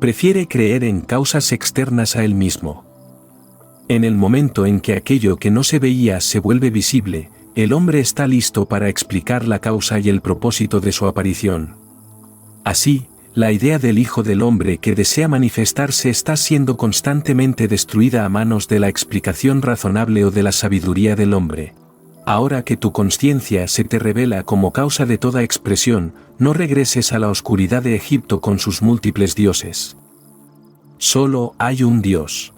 Prefiere creer en causas externas a él mismo. En el momento en que aquello que no se veía se vuelve visible, el hombre está listo para explicar la causa y el propósito de su aparición. Así, la idea del Hijo del Hombre que desea manifestarse está siendo constantemente destruida a manos de la explicación razonable o de la sabiduría del hombre. Ahora que tu consciencia se te revela como causa de toda expresión, no regreses a la oscuridad de Egipto con sus múltiples dioses. Solo hay un Dios.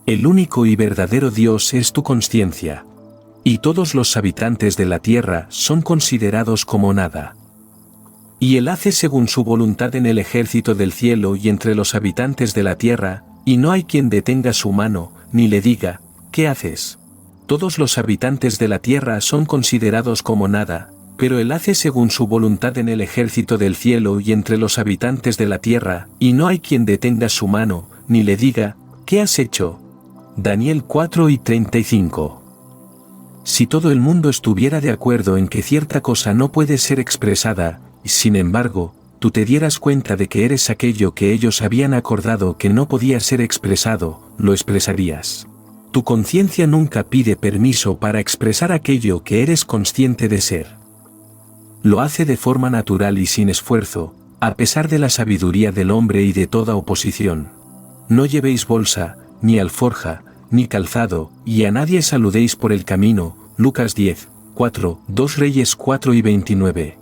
El único y verdadero Dios es tu consciencia. Y todos los habitantes de la tierra son considerados como nada. Y Él hace según su voluntad en el ejército del cielo y entre los habitantes de la tierra, y no hay quien detenga su mano, ni le diga, ¿qué haces? Todos los habitantes de la tierra son considerados como nada, pero Él hace según su voluntad en el ejército del cielo y entre los habitantes de la tierra, y no hay quien detenga su mano, ni le diga, ¿qué has hecho? Daniel 4 y 35. Si todo el mundo estuviera de acuerdo en que cierta cosa no puede ser expresada, sin embargo, tú te dieras cuenta de que eres aquello que ellos habían acordado que no podía ser expresado, lo expresarías. Tu conciencia nunca pide permiso para expresar aquello que eres consciente de ser. Lo hace de forma natural y sin esfuerzo, a pesar de la sabiduría del hombre y de toda oposición. No llevéis bolsa, ni alforja, ni calzado, y a nadie saludéis por el camino. Lucas 10, 4, 2 Reyes 4 y 29.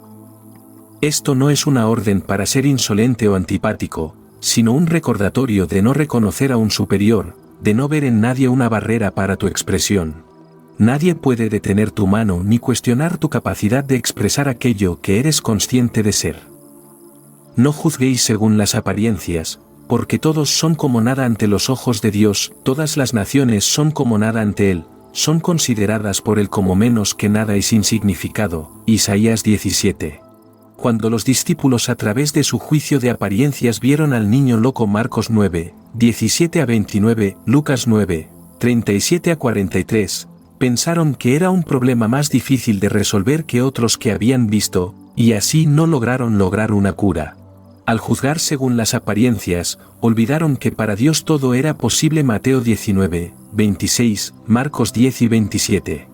Esto no es una orden para ser insolente o antipático, sino un recordatorio de no reconocer a un superior, de no ver en nadie una barrera para tu expresión. Nadie puede detener tu mano ni cuestionar tu capacidad de expresar aquello que eres consciente de ser. No juzguéis según las apariencias, porque todos son como nada ante los ojos de Dios, todas las naciones son como nada ante Él, son consideradas por Él como menos que nada y sin significado. Isaías 17. Cuando los discípulos a través de su juicio de apariencias vieron al niño loco Marcos 9, 17 a 29, Lucas 9, 37 a 43, pensaron que era un problema más difícil de resolver que otros que habían visto, y así no lograron lograr una cura. Al juzgar según las apariencias, olvidaron que para Dios todo era posible. Mateo 19, 26, Marcos 10 y 27.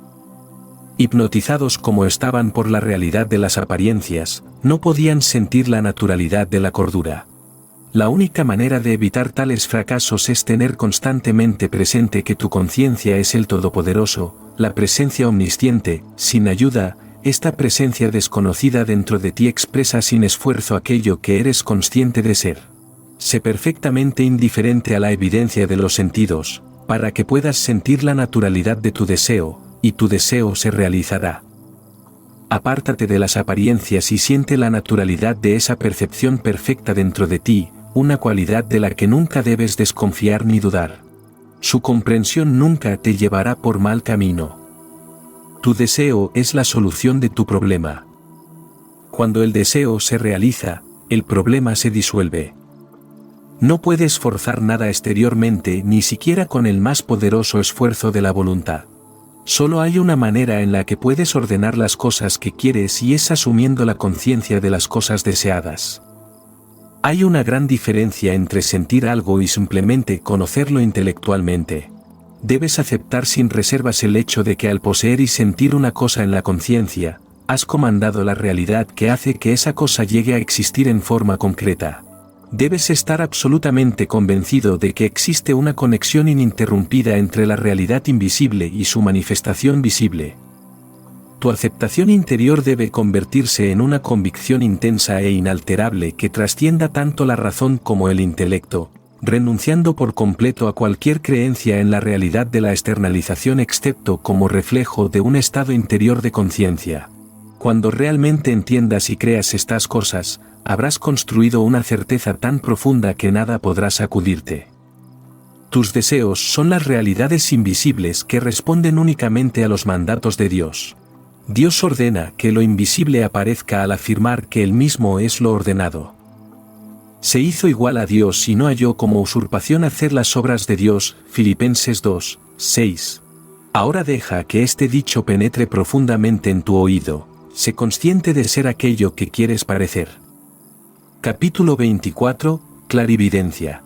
Hipnotizados como estaban por la realidad de las apariencias, no podían sentir la naturalidad de la cordura. La única manera de evitar tales fracasos es tener constantemente presente que tu conciencia es el Todopoderoso, la presencia omnisciente. Sin ayuda, esta presencia desconocida dentro de ti expresa sin esfuerzo aquello que eres consciente de ser. Sé perfectamente indiferente a la evidencia de los sentidos, para que puedas sentir la naturalidad de tu deseo, y tu deseo se realizará. Apártate de las apariencias y siente la naturalidad de esa percepción perfecta dentro de ti, una cualidad de la que nunca debes desconfiar ni dudar. Su comprensión nunca te llevará por mal camino. Tu deseo es la solución de tu problema. Cuando el deseo se realiza, el problema se disuelve. No puedes forzar nada exteriormente ni siquiera con el más poderoso esfuerzo de la voluntad. Solo hay una manera en la que puedes ordenar las cosas que quieres y es asumiendo la conciencia de las cosas deseadas. Hay una gran diferencia entre sentir algo y simplemente conocerlo intelectualmente. Debes aceptar sin reservas el hecho de que al poseer y sentir una cosa en la conciencia, has comandado la realidad que hace que esa cosa llegue a existir en forma concreta. Debes estar absolutamente convencido de que existe una conexión ininterrumpida entre la realidad invisible y su manifestación visible. Tu aceptación interior debe convertirse en una convicción intensa e inalterable que trascienda tanto la razón como el intelecto, renunciando por completo a cualquier creencia en la realidad de la externalización excepto como reflejo de un estado interior de conciencia. Cuando realmente entiendas y creas estas cosas, habrás construido una certeza tan profunda que nada podrá sacudirte. Tus deseos son las realidades invisibles que responden únicamente a los mandatos de Dios. Dios ordena que lo invisible aparezca al afirmar que Él mismo es lo ordenado. Se hizo igual a Dios y no halló como usurpación hacer las obras de Dios. Filipenses 2, 6. Ahora deja que este dicho penetre profundamente en tu oído. Sé consciente de ser aquello que quieres parecer. Capítulo 24, Clarividencia.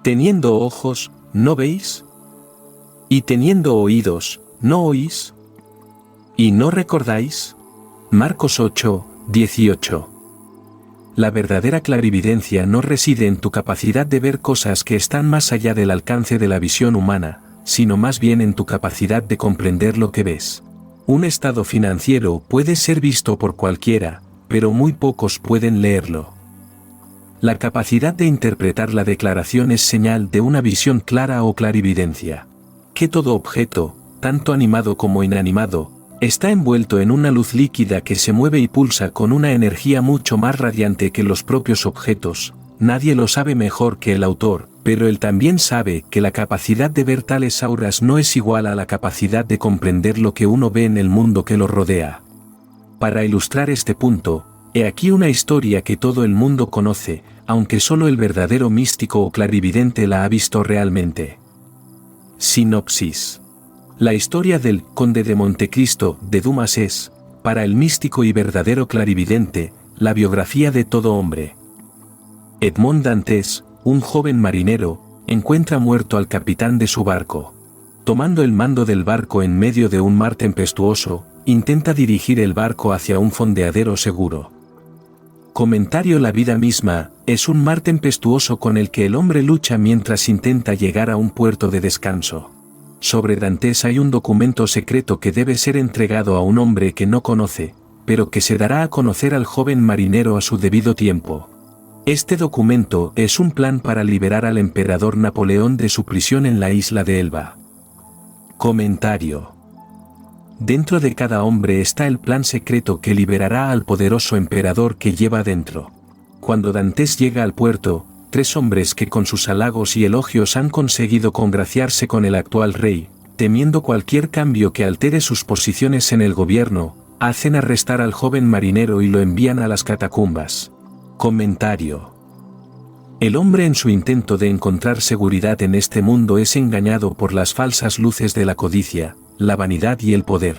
Teniendo ojos, ¿no veis? Y teniendo oídos, ¿no oís? ¿Y no recordáis? Marcos 8, 18. La verdadera clarividencia no reside en tu capacidad de ver cosas que están más allá del alcance de la visión humana, sino más bien en tu capacidad de comprender lo que ves. Un estado financiero puede ser visto por cualquiera, pero muy pocos pueden leerlo. La capacidad de interpretar la declaración es señal de una visión clara o clarividencia. Que todo objeto, tanto animado como inanimado, está envuelto en una luz líquida que se mueve y pulsa con una energía mucho más radiante que los propios objetos. Nadie lo sabe mejor que el autor, pero él también sabe que la capacidad de ver tales auras no es igual a la capacidad de comprender lo que uno ve en el mundo que lo rodea. Para ilustrar este punto, he aquí una historia que todo el mundo conoce, aunque solo el verdadero místico o clarividente la ha visto realmente. Sinopsis. La historia del Conde de Montecristo de Dumas es, para el místico y verdadero clarividente, la biografía de todo hombre. Edmond Dantes, un joven marinero, encuentra muerto al capitán de su barco. Tomando el mando del barco en medio de un mar tempestuoso, intenta dirigir el barco hacia un fondeadero seguro. Comentario: la vida misma es un mar tempestuoso con el que el hombre lucha mientras intenta llegar a un puerto de descanso. Sobre Dantes hay un documento secreto que debe ser entregado a un hombre que no conoce, pero que se dará a conocer al joven marinero a su debido tiempo. Este documento es un plan para liberar al emperador Napoleón de su prisión en la isla de Elba. Comentario. Dentro de cada hombre está el plan secreto que liberará al poderoso emperador que lleva dentro. Cuando Dantes llega al puerto, 3 hombres que con sus halagos y elogios han conseguido congraciarse con el actual rey, temiendo cualquier cambio que altere sus posiciones en el gobierno, hacen arrestar al joven marinero y lo envían a las catacumbas. Comentario. El hombre en su intento de encontrar seguridad en este mundo es engañado por las falsas luces de la codicia, la vanidad y el poder.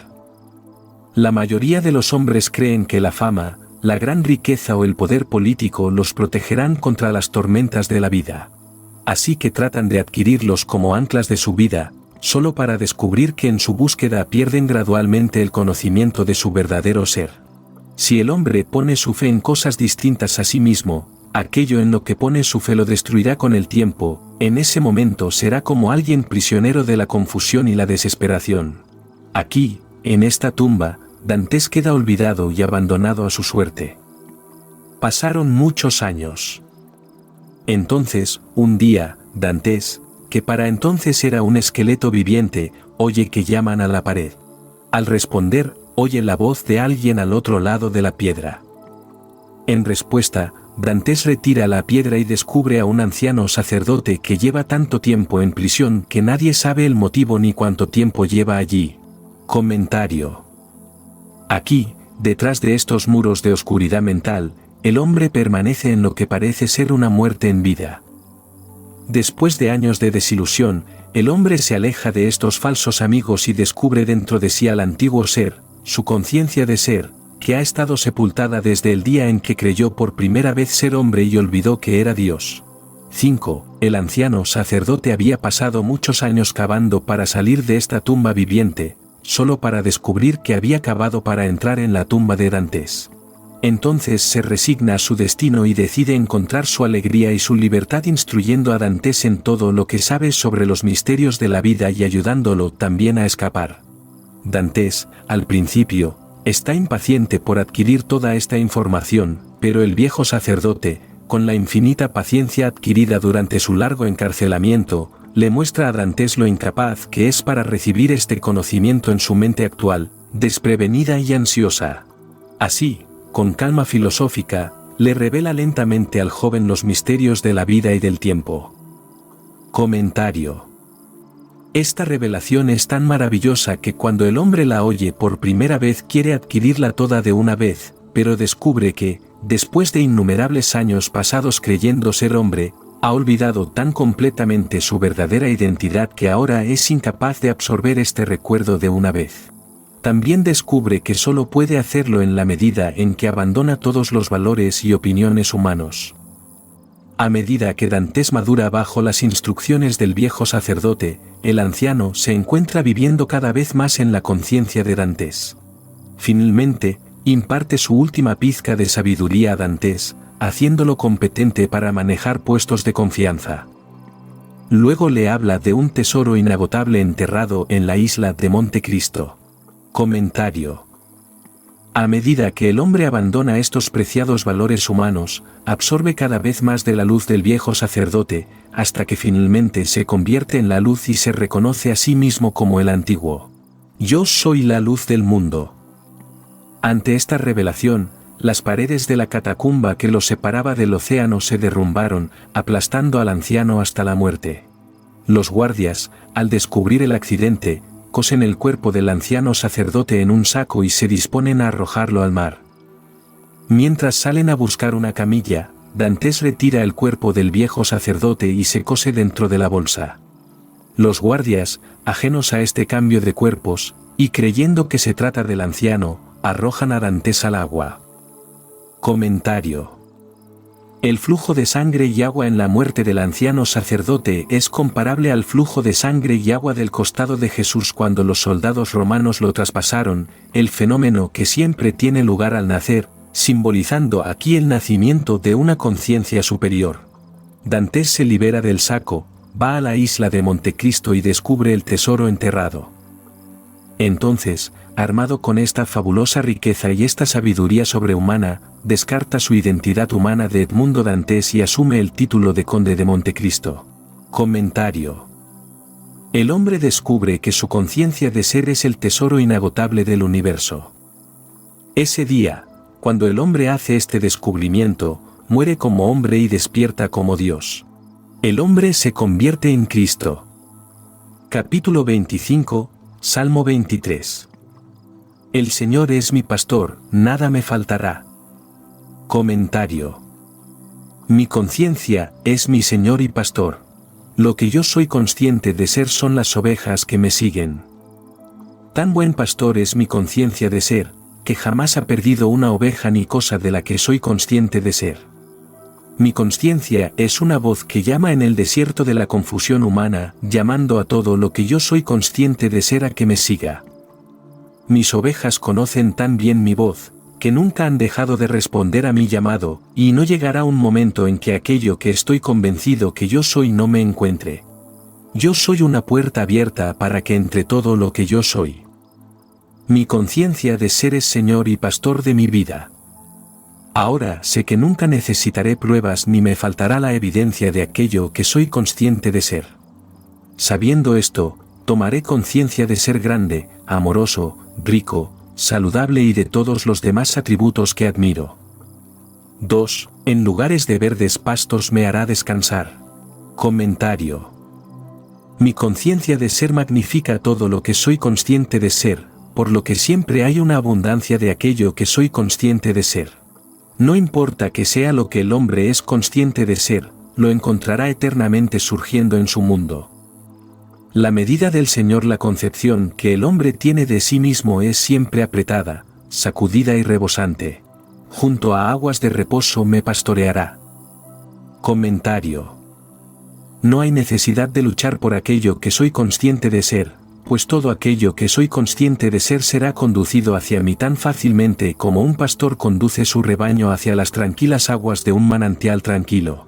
La mayoría de los hombres creen que la fama, la gran riqueza o el poder político los protegerán contra las tormentas de la vida. Así que tratan de adquirirlos como anclas de su vida, solo para descubrir que en su búsqueda pierden gradualmente el conocimiento de su verdadero ser. Si el hombre pone su fe en cosas distintas a sí mismo, Aquello en lo que pone su fe lo destruirá con el tiempo, en ese momento será como alguien prisionero de la confusión y la desesperación. Aquí, en esta tumba, Dantes queda olvidado y abandonado a su suerte. Pasaron muchos años. Entonces, un día, Dantes, que para entonces era un esqueleto viviente, oye que llaman a la pared. Al responder, oye la voz de alguien al otro lado de la piedra. En respuesta, Dantes retira la piedra y descubre a un anciano sacerdote que lleva tanto tiempo en prisión que nadie sabe el motivo ni cuánto tiempo lleva allí. Comentario. Aquí, detrás de estos muros de oscuridad mental, el hombre permanece en lo que parece ser una muerte en vida. Después de años de desilusión, el hombre se aleja de estos falsos amigos y descubre dentro de sí al antiguo ser, su conciencia de ser, que ha estado sepultada desde el día en que creyó por primera vez ser hombre y olvidó que era Dios. 5. El anciano sacerdote había pasado muchos años cavando para salir de esta tumba viviente, solo para descubrir que había cavado para entrar en la tumba de Dantes. Entonces se resigna a su destino y decide encontrar su alegría y su libertad instruyendo a Dantes en todo lo que sabe sobre los misterios de la vida y ayudándolo también a escapar. Dantes, al principio, está impaciente por adquirir toda esta información, pero el viejo sacerdote, con la infinita paciencia adquirida durante su largo encarcelamiento, le muestra a Dantes lo incapaz que es para recibir este conocimiento en su mente actual, desprevenida y ansiosa. Así, con calma filosófica, le revela lentamente al joven los misterios de la vida y del tiempo. Comentario. Esta revelación es tan maravillosa que cuando el hombre la oye por primera vez quiere adquirirla toda de una vez, pero descubre que, después de innumerables años pasados creyendo ser hombre, ha olvidado tan completamente su verdadera identidad que ahora es incapaz de absorber este recuerdo de una vez. También descubre que solo puede hacerlo en la medida en que abandona todos los valores y opiniones humanos. A medida que Dantes madura bajo las instrucciones del viejo sacerdote, el anciano se encuentra viviendo cada vez más en la conciencia de Dantes. Finalmente, imparte su última pizca de sabiduría a Dantes, haciéndolo competente para manejar puestos de confianza. Luego le habla de un tesoro inagotable enterrado en la isla de Monte Cristo. Comentario. A medida que el hombre abandona estos preciados valores humanos, absorbe cada vez más de la luz del viejo sacerdote, hasta que finalmente se convierte en la luz y se reconoce a sí mismo como el antiguo. Yo soy la luz del mundo. Ante esta revelación, las paredes de la catacumba que lo separaba del océano se derrumbaron, aplastando al anciano hasta la muerte. Los guardias, al descubrir el accidente, cosen el cuerpo del anciano sacerdote en un saco y se disponen a arrojarlo al mar. Mientras salen a buscar una camilla, Dantes retira el cuerpo del viejo sacerdote y se cose dentro de la bolsa. Los guardias, ajenos a este cambio de cuerpos, y creyendo que se trata del anciano, arrojan a Dantes al agua. Comentario. El flujo de sangre y agua en la muerte del anciano sacerdote es comparable al flujo de sangre y agua del costado de Jesús cuando los soldados romanos lo traspasaron, el fenómeno que siempre tiene lugar al nacer, simbolizando aquí el nacimiento de una conciencia superior. Dantes se libera del saco, va a la isla de Montecristo y descubre el tesoro enterrado. Entonces, armado con esta fabulosa riqueza y esta sabiduría sobrehumana, descarta su identidad humana de Edmundo Dantes y asume el título de Conde de Montecristo. Comentario. El hombre descubre que su conciencia de ser es el tesoro inagotable del universo. Ese día, cuando el hombre hace este descubrimiento, muere como hombre y despierta como Dios. El hombre se convierte en Cristo. Capítulo 25, Salmo 23. El Señor es mi pastor, nada me faltará. Comentario. Mi conciencia es mi Señor y pastor. Lo que yo soy consciente de ser son las ovejas que me siguen. Tan buen pastor es mi conciencia de ser, que jamás ha perdido una oveja ni cosa de la que soy consciente de ser. Mi conciencia es una voz que llama en el desierto de la confusión humana, llamando a todo lo que yo soy consciente de ser a que me siga. Mis ovejas conocen tan bien mi voz, que nunca han dejado de responder a mi llamado, y no llegará un momento en que aquello que estoy convencido que yo soy no me encuentre. Yo soy una puerta abierta para que entre todo lo que yo soy. Mi conciencia de ser es Señor y Pastor de mi vida. Ahora sé que nunca necesitaré pruebas ni me faltará la evidencia de aquello que soy consciente de ser. Sabiendo esto, tomaré conciencia de ser grande, amoroso, rico, saludable y de todos los demás atributos que admiro. 2. En lugares de verdes pastos me hará descansar. Comentario. Mi conciencia de ser magnifica todo lo que soy consciente de ser, por lo que siempre hay una abundancia de aquello que soy consciente de ser. No importa que sea lo que el hombre es consciente de ser, lo encontrará eternamente surgiendo en su mundo. La medida del Señor, la concepción que el hombre tiene de sí mismo es siempre apretada, sacudida y rebosante. Junto a aguas de reposo me pastoreará. Comentario. No hay necesidad de luchar por aquello que soy consciente de ser, pues todo aquello que soy consciente de ser será conducido hacia mí tan fácilmente como un pastor conduce su rebaño hacia las tranquilas aguas de un manantial tranquilo.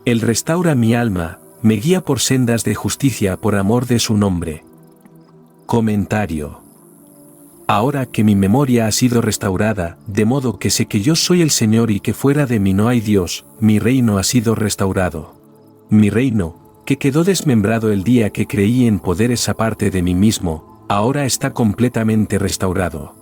Él restaura mi alma, me guía por sendas de justicia por amor de su nombre. Comentario. Ahora que mi memoria ha sido restaurada, de modo que sé que yo soy el Señor y que fuera de mí no hay Dios, mi reino ha sido restaurado. Mi reino, que quedó desmembrado el día que creí en poder esa parte de mí mismo, ahora está completamente restaurado.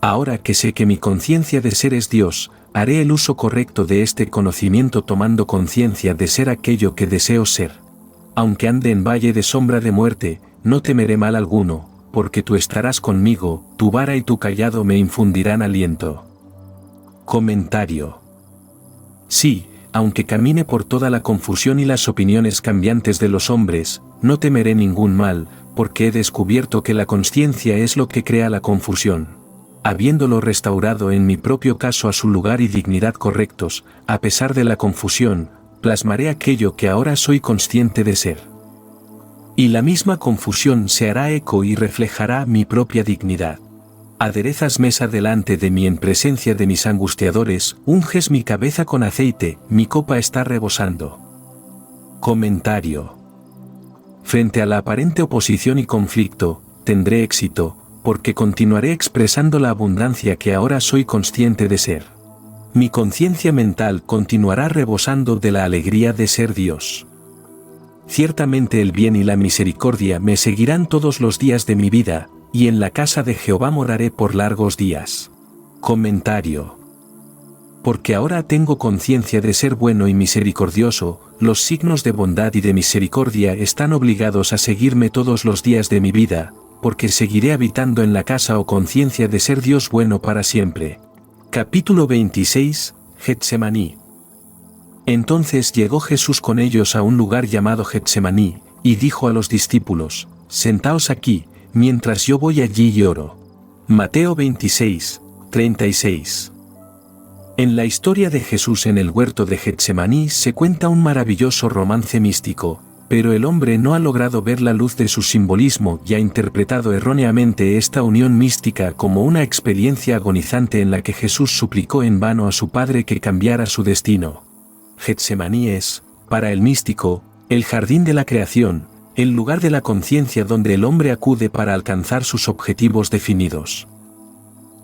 Ahora que sé que mi conciencia de ser es Dios, haré el uso correcto de este conocimiento tomando conciencia de ser aquello que deseo ser. Aunque ande en valle de sombra de muerte, no temeré mal alguno, porque tú estarás conmigo, tu vara y tu cayado me infundirán aliento. Comentario. Sí, aunque camine por toda la confusión y las opiniones cambiantes de los hombres, no temeré ningún mal, porque he descubierto que la consciencia es lo que crea la confusión. Habiéndolo restaurado en mi propio caso a su lugar y dignidad correctos, a pesar de la confusión, plasmaré aquello que ahora soy consciente de ser. Y la misma confusión se hará eco y reflejará mi propia dignidad. Aderezas mesa delante de mí en presencia de mis angustiadores, unges mi cabeza con aceite, mi copa está rebosando. Comentario. Frente a la aparente oposición y conflicto, tendré éxito, porque continuaré expresando la abundancia que ahora soy consciente de ser. Mi conciencia mental continuará rebosando de la alegría de ser Dios. Ciertamente el bien y la misericordia me seguirán todos los días de mi vida, y en la casa de Jehová moraré por largos días. Comentario. Porque ahora tengo conciencia de ser bueno y misericordioso, los signos de bondad y de misericordia están obligados a seguirme todos los días de mi vida, porque seguiré habitando en la casa o conciencia de ser Dios bueno para siempre. Capítulo 26, Getsemaní. Entonces llegó Jesús con ellos a un lugar llamado Getsemaní, y dijo a los discípulos, «Sentaos aquí, mientras yo voy allí y oro». Mateo 26, 36. En la historia de Jesús en el huerto de Getsemaní se cuenta un maravilloso romance místico, pero el hombre no ha logrado ver la luz de su simbolismo y ha interpretado erróneamente esta unión mística como una experiencia agonizante en la que Jesús suplicó en vano a su Padre que cambiara su destino. Getsemaní es, para el místico, el jardín de la creación, el lugar de la conciencia donde el hombre acude para alcanzar sus objetivos definidos.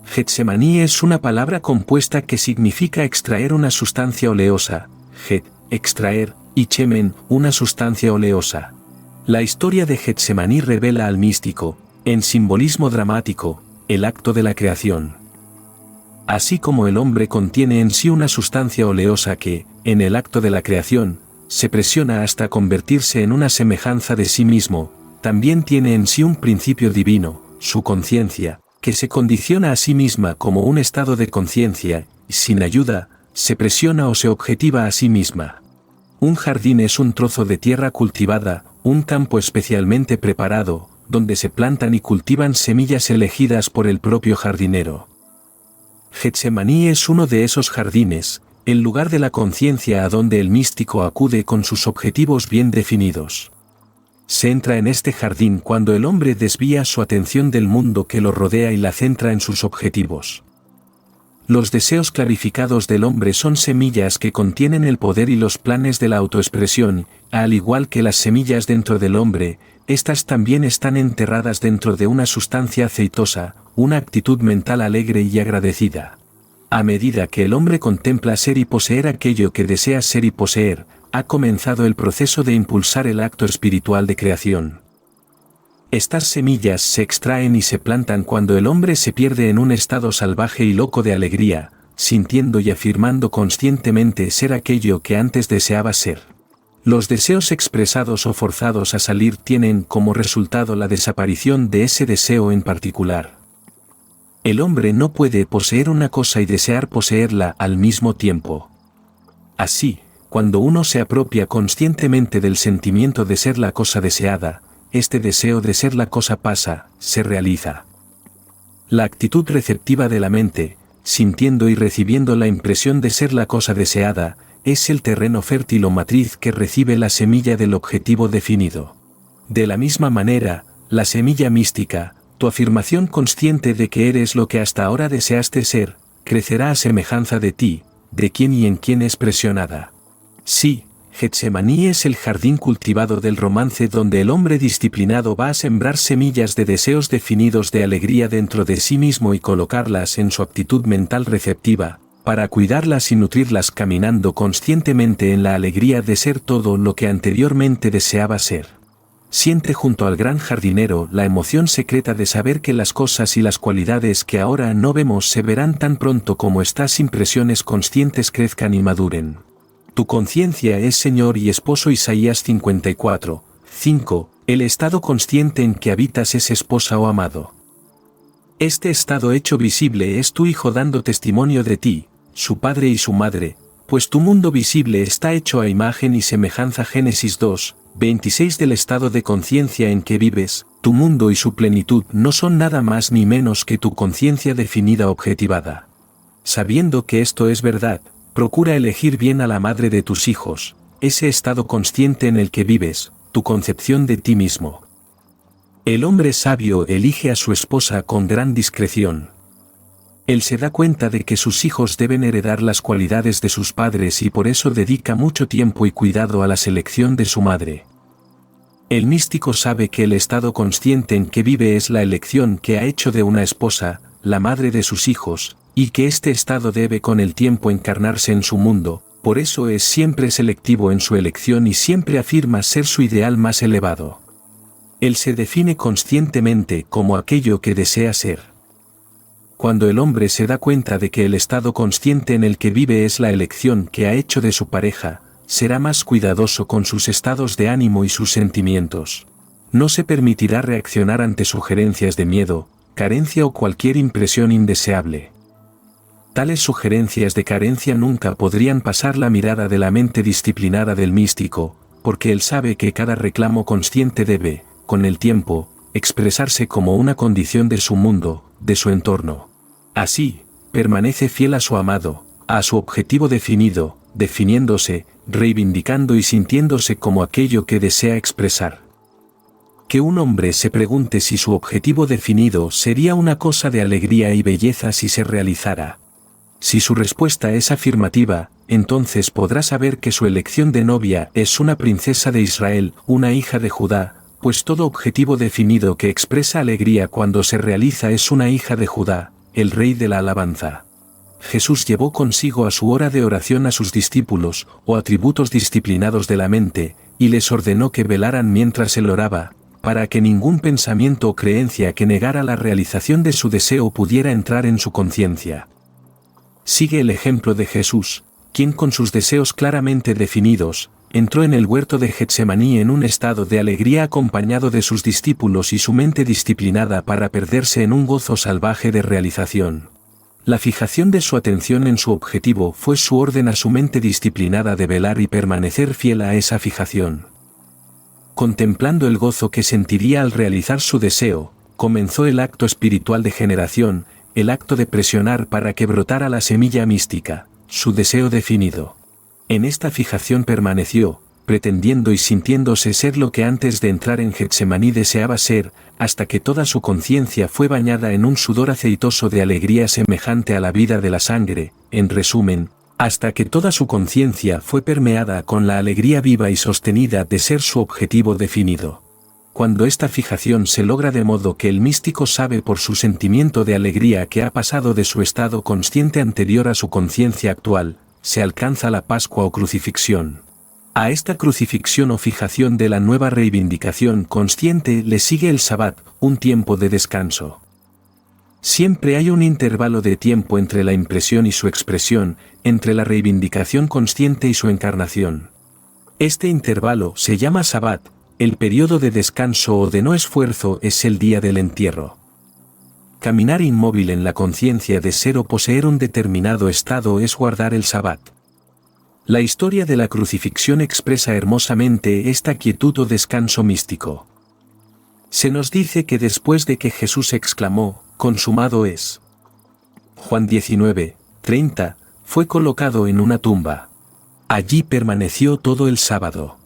Getsemaní es una palabra compuesta que significa extraer una sustancia oleosa, get, extraer, y chemen, una sustancia oleosa. La historia de Getsemaní revela al místico, en simbolismo dramático, el acto de la creación. Así como el hombre contiene en sí una sustancia oleosa que, en el acto de la creación, se presiona hasta convertirse en una semejanza de sí mismo, también tiene en sí un principio divino, su conciencia, que se condiciona a sí misma como un estado de conciencia, y sin ayuda, se presiona o se objetiva a sí misma. Un jardín es un trozo de tierra cultivada, un campo especialmente preparado, donde se plantan y cultivan semillas elegidas por el propio jardinero. Getsemaní es uno de esos jardines, el lugar de la conciencia a donde el místico acude con sus objetivos bien definidos. Se entra en este jardín cuando el hombre desvía su atención del mundo que lo rodea y la centra en sus objetivos. Los deseos clarificados del hombre son semillas que contienen el poder y los planes de la autoexpresión, al igual que las semillas dentro del hombre, estas también están enterradas dentro de una sustancia aceitosa, una actitud mental alegre y agradecida. A medida que el hombre contempla ser y poseer aquello que desea ser y poseer, ha comenzado el proceso de impulsar el acto espiritual de creación. Estas semillas se extraen y se plantan cuando el hombre se pierde en un estado salvaje y loco de alegría, sintiendo y afirmando conscientemente ser aquello que antes deseaba ser. Los deseos expresados o forzados a salir tienen como resultado la desaparición de ese deseo en particular. El hombre no puede poseer una cosa y desear poseerla al mismo tiempo. Así, cuando uno se apropia conscientemente del sentimiento de ser la cosa deseada, este deseo de ser la cosa pasa, se realiza. La actitud receptiva de la mente, sintiendo y recibiendo la impresión de ser la cosa deseada, es el terreno fértil o matriz que recibe la semilla del objetivo definido. De la misma manera, la semilla mística, tu afirmación consciente de que eres lo que hasta ahora deseaste ser, crecerá a semejanza de ti, de quien y en quien es presionada. Sí, Getsemaní es el jardín cultivado del romance donde el hombre disciplinado va a sembrar semillas de deseos definidos de alegría dentro de sí mismo y colocarlas en su actitud mental receptiva, para cuidarlas y nutrirlas caminando conscientemente en la alegría de ser todo lo que anteriormente deseaba ser. Siente junto al gran jardinero la emoción secreta de saber que las cosas y las cualidades que ahora no vemos se verán tan pronto como estas impresiones conscientes crezcan y maduren. Tu conciencia es Señor y Esposo. Isaías 54, 5. El estado consciente en que habitas es esposa o amado. Este estado hecho visible es tu Hijo dando testimonio de ti, su Padre y su Madre, pues tu mundo visible está hecho a imagen y semejanza. Génesis 2, 26. Del estado de conciencia en que vives, tu mundo y su plenitud no son nada más ni menos que tu conciencia definida objetivada. Sabiendo que esto es verdad, procura elegir bien a la madre de tus hijos, ese estado consciente en el que vives, tu concepción de ti mismo. El hombre sabio elige a su esposa con gran discreción. Él se da cuenta de que sus hijos deben heredar las cualidades de sus padres y por eso dedica mucho tiempo y cuidado a la selección de su madre. El místico sabe que el estado consciente en que vive es la elección que ha hecho de una esposa, la madre de sus hijos, y que este estado debe con el tiempo encarnarse en su mundo, por eso es siempre selectivo en su elección y siempre afirma ser su ideal más elevado. Él se define conscientemente como aquello que desea ser. Cuando el hombre se da cuenta de que el estado consciente en el que vive es la elección que ha hecho de su pareja, será más cuidadoso con sus estados de ánimo y sus sentimientos. No se permitirá reaccionar ante sugerencias de miedo, carencia o cualquier impresión indeseable. Tales sugerencias de carencia nunca podrían pasar la mirada de la mente disciplinada del místico, porque él sabe que cada reclamo consciente debe, con el tiempo, expresarse como una condición de su mundo, de su entorno. Así, permanece fiel a su amado, a su objetivo definido, definiéndose, reivindicando y sintiéndose como aquello que desea expresar. Que un hombre se pregunte si su objetivo definido sería una cosa de alegría y belleza si se realizara. Si su respuesta es afirmativa, entonces podrá saber que su elección de novia es una princesa de Israel, una hija de Judá, pues todo objetivo definido que expresa alegría cuando se realiza es una hija de Judá, el rey de la alabanza. Jesús llevó consigo a su hora de oración a sus discípulos, o atributos disciplinados de la mente, y les ordenó que velaran mientras él oraba, para que ningún pensamiento o creencia que negara la realización de su deseo pudiera entrar en su conciencia. Sigue el ejemplo de Jesús, quien con sus deseos claramente definidos, entró en el huerto de Getsemaní en un estado de alegría acompañado de sus discípulos y su mente disciplinada para perderse en un gozo salvaje de realización. La fijación de su atención en su objetivo fue su orden a su mente disciplinada de velar y permanecer fiel a esa fijación. Contemplando el gozo que sentiría al realizar su deseo, comenzó el acto espiritual de generación, el acto de presionar para que brotara la semilla mística, su deseo definido. En esta fijación permaneció, pretendiendo y sintiéndose ser lo que antes de entrar en Getsemaní deseaba ser, hasta que toda su conciencia fue bañada en un sudor aceitoso de alegría semejante a la vida de la sangre, en resumen, hasta que toda su conciencia fue permeada con la alegría viva y sostenida de ser su objetivo definido. Cuando esta fijación se logra de modo que el místico sabe por su sentimiento de alegría que ha pasado de su estado consciente anterior a su conciencia actual, se alcanza la Pascua o crucifixión. A esta crucifixión o fijación de la nueva reivindicación consciente le sigue el Sabbat, un tiempo de descanso. Siempre hay un intervalo de tiempo entre la impresión y su expresión, entre la reivindicación consciente y su encarnación. Este intervalo se llama Sabbat. El periodo de descanso o de no esfuerzo es el día del entierro. Caminar inmóvil en la conciencia de ser o poseer un determinado estado es guardar el Sabbat. La historia de la crucifixión expresa hermosamente esta quietud o descanso místico. Se nos dice que después de que Jesús exclamó, «Consumado es». Juan 19:30, fue colocado en una tumba. Allí permaneció todo el sábado.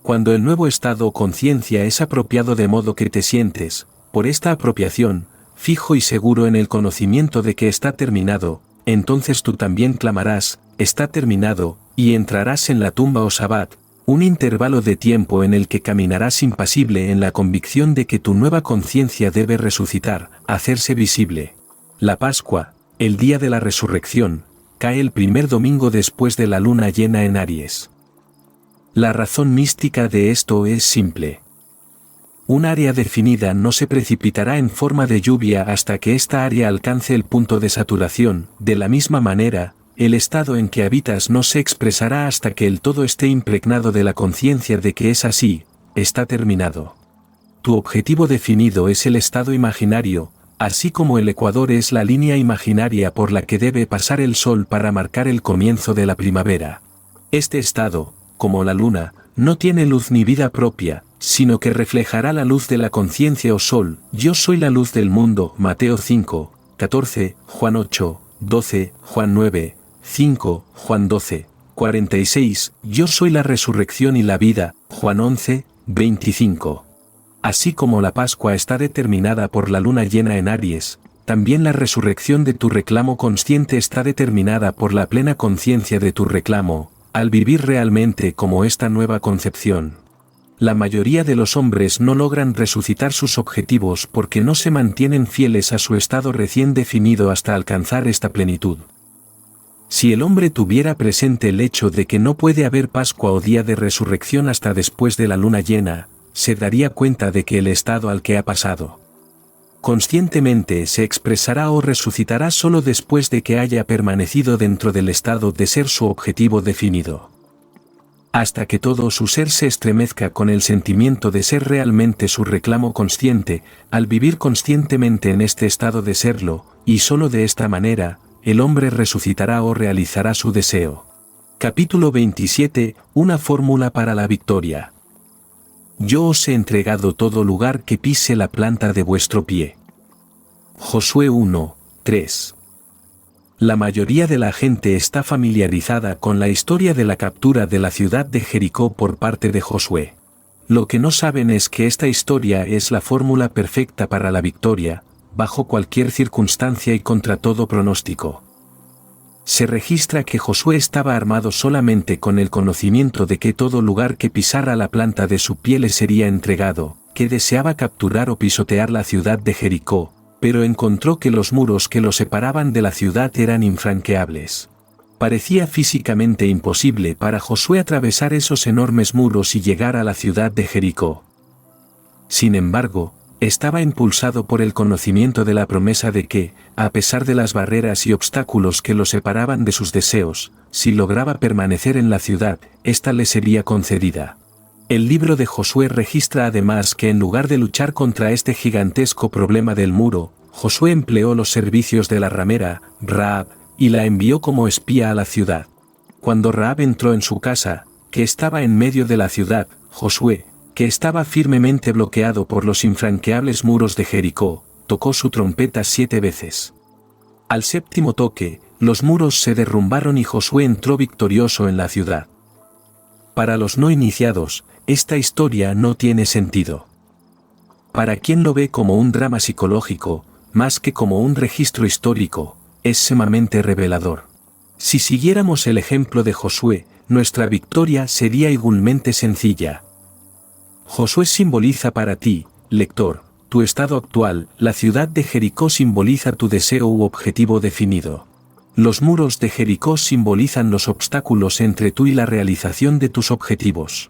Cuando el nuevo estado o conciencia es apropiado de modo que te sientes, por esta apropiación, fijo y seguro en el conocimiento de que está terminado, entonces tú también clamarás, está terminado, y entrarás en la tumba o Sabbat, un intervalo de tiempo en el que caminarás impasible en la convicción de que tu nueva conciencia debe resucitar, hacerse visible. La Pascua, el día de la resurrección, cae el primer domingo después de la luna llena en Aries. La razón mística de esto es simple. Un área definida no se precipitará en forma de lluvia hasta que esta área alcance el punto de saturación. De la misma manera, el estado en que habitas no se expresará hasta que el todo esté impregnado de la conciencia de que es así, está terminado. Tu objetivo definido es el estado imaginario, así como el ecuador es la línea imaginaria por la que debe pasar el sol para marcar el comienzo de la primavera. Este estado, como la luna, no tiene luz ni vida propia, sino que reflejará la luz de la conciencia o sol. Yo soy la luz del mundo, Mateo 5:14, Juan 8:12, Juan 9:5, Juan 12:46, yo soy la resurrección y la vida, Juan 11:25. Así como la Pascua está determinada por la luna llena en Aries, también la resurrección de tu reclamo consciente está determinada por la plena conciencia de tu reclamo, al vivir realmente como esta nueva concepción. La mayoría de los hombres no logran resucitar sus objetivos porque no se mantienen fieles a su estado recién definido hasta alcanzar esta plenitud. Si el hombre tuviera presente el hecho de que no puede haber Pascua o día de resurrección hasta después de la luna llena, se daría cuenta de que el estado al que ha pasado conscientemente se expresará o resucitará solo después de que haya permanecido dentro del estado de ser su objetivo definido. Hasta que todo su ser se estremezca con el sentimiento de ser realmente su reclamo consciente, al vivir conscientemente en este estado de serlo, y solo de esta manera, el hombre resucitará o realizará su deseo. Capítulo 27, una fórmula para la victoria. Yo os he entregado todo lugar que pise la planta de vuestro pie. Josué 1:3. La mayoría de la gente está familiarizada con la historia de la captura de la ciudad de Jericó por parte de Josué. Lo que no saben es que esta historia es la fórmula perfecta para la victoria, bajo cualquier circunstancia y contra todo pronóstico. Se registra que Josué estaba armado solamente con el conocimiento de que todo lugar que pisara la planta de su pie le sería entregado, que deseaba capturar o pisotear la ciudad de Jericó, pero encontró que los muros que lo separaban de la ciudad eran infranqueables. Parecía físicamente imposible para Josué atravesar esos enormes muros y llegar a la ciudad de Jericó. Sin embargo, estaba impulsado por el conocimiento de la promesa de que, a pesar de las barreras y obstáculos que lo separaban de sus deseos, si lograba permanecer en la ciudad, ésta le sería concedida. El libro de Josué registra además que en lugar de luchar contra este gigantesco problema del muro, Josué empleó los servicios de la ramera, Rahab, y la envió como espía a la ciudad. Cuando Rahab entró en su casa, que estaba en medio de la ciudad, Josué, que estaba firmemente bloqueado por los infranqueables muros de Jericó, tocó su trompeta 7 veces. Al séptimo toque, los muros se derrumbaron y Josué entró victorioso en la ciudad. Para los no iniciados, esta historia no tiene sentido. Para quien lo ve como un drama psicológico, más que como un registro histórico, es sumamente revelador. Si siguiéramos el ejemplo de Josué, nuestra victoria sería igualmente sencilla. Josué simboliza para ti, lector, tu estado actual, la ciudad de Jericó simboliza tu deseo u objetivo definido. Los muros de Jericó simbolizan los obstáculos entre tú y la realización de tus objetivos.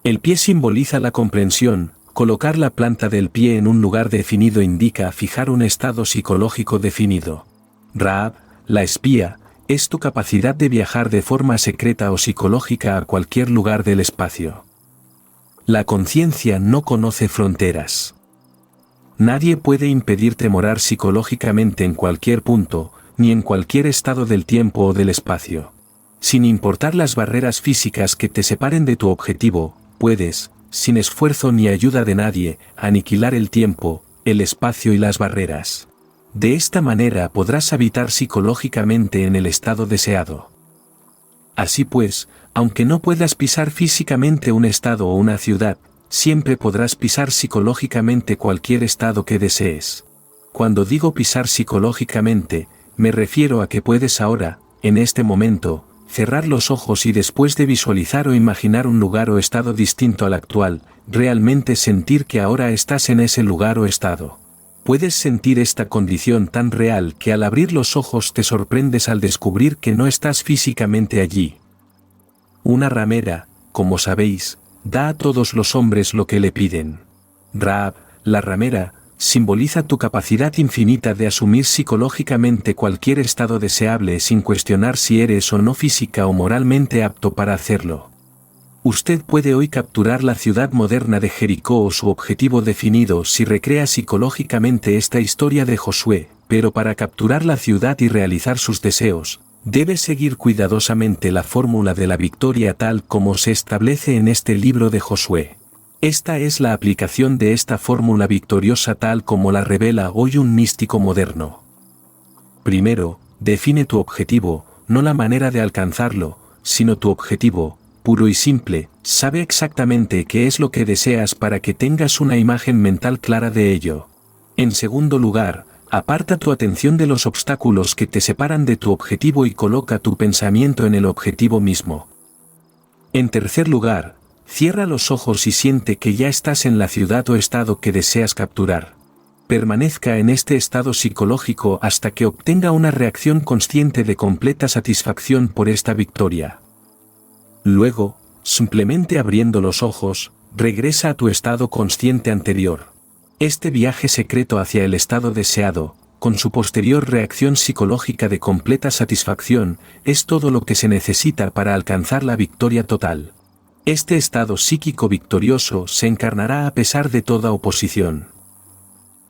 El pie simboliza la comprensión, colocar la planta del pie en un lugar definido indica fijar un estado psicológico definido. Rahab, la espía, es tu capacidad de viajar de forma secreta o psicológica a cualquier lugar del espacio. La conciencia no conoce fronteras. Nadie puede impedirte morar psicológicamente en cualquier punto, ni en cualquier estado del tiempo o del espacio. Sin importar las barreras físicas que te separen de tu objetivo, puedes, sin esfuerzo ni ayuda de nadie, aniquilar el tiempo, el espacio y las barreras. De esta manera podrás habitar psicológicamente en el estado deseado. Así pues, aunque no puedas pisar físicamente un estado o una ciudad, siempre podrás pisar psicológicamente cualquier estado que desees. Cuando digo pisar psicológicamente, me refiero a que puedes ahora, en este momento, cerrar los ojos y después de visualizar o imaginar un lugar o estado distinto al actual, realmente sentir que ahora estás en ese lugar o estado. Puedes sentir esta condición tan real que al abrir los ojos te sorprendes al descubrir que no estás físicamente allí. Una ramera, como sabéis, da a todos los hombres lo que le piden. Rahab, la ramera, simboliza tu capacidad infinita de asumir psicológicamente cualquier estado deseable sin cuestionar si eres o no física o moralmente apto para hacerlo. Usted puede hoy capturar la ciudad moderna de Jericó o su objetivo definido si recrea psicológicamente esta historia de Josué, pero para capturar la ciudad y realizar sus deseos, debe seguir cuidadosamente la fórmula de la victoria tal como se establece en este libro de Josué. Esta es la aplicación de esta fórmula victoriosa tal como la revela hoy un místico moderno. Primero, define tu objetivo, no la manera de alcanzarlo, sino tu objetivo, puro y simple. Sabe exactamente qué es lo que deseas para que tengas una imagen mental clara de ello. En segundo lugar, aparta tu atención de los obstáculos que te separan de tu objetivo y coloca tu pensamiento en el objetivo mismo. En tercer lugar, cierra los ojos y siente que ya estás en la ciudad o estado que deseas capturar. Permanezca en este estado psicológico hasta que obtenga una reacción consciente de completa satisfacción por esta victoria. Luego, simplemente abriendo los ojos, regresa a tu estado consciente anterior. Este viaje secreto hacia el estado deseado, con su posterior reacción psicológica de completa satisfacción, es todo lo que se necesita para alcanzar la victoria total. Este estado psíquico victorioso se encarnará a pesar de toda oposición.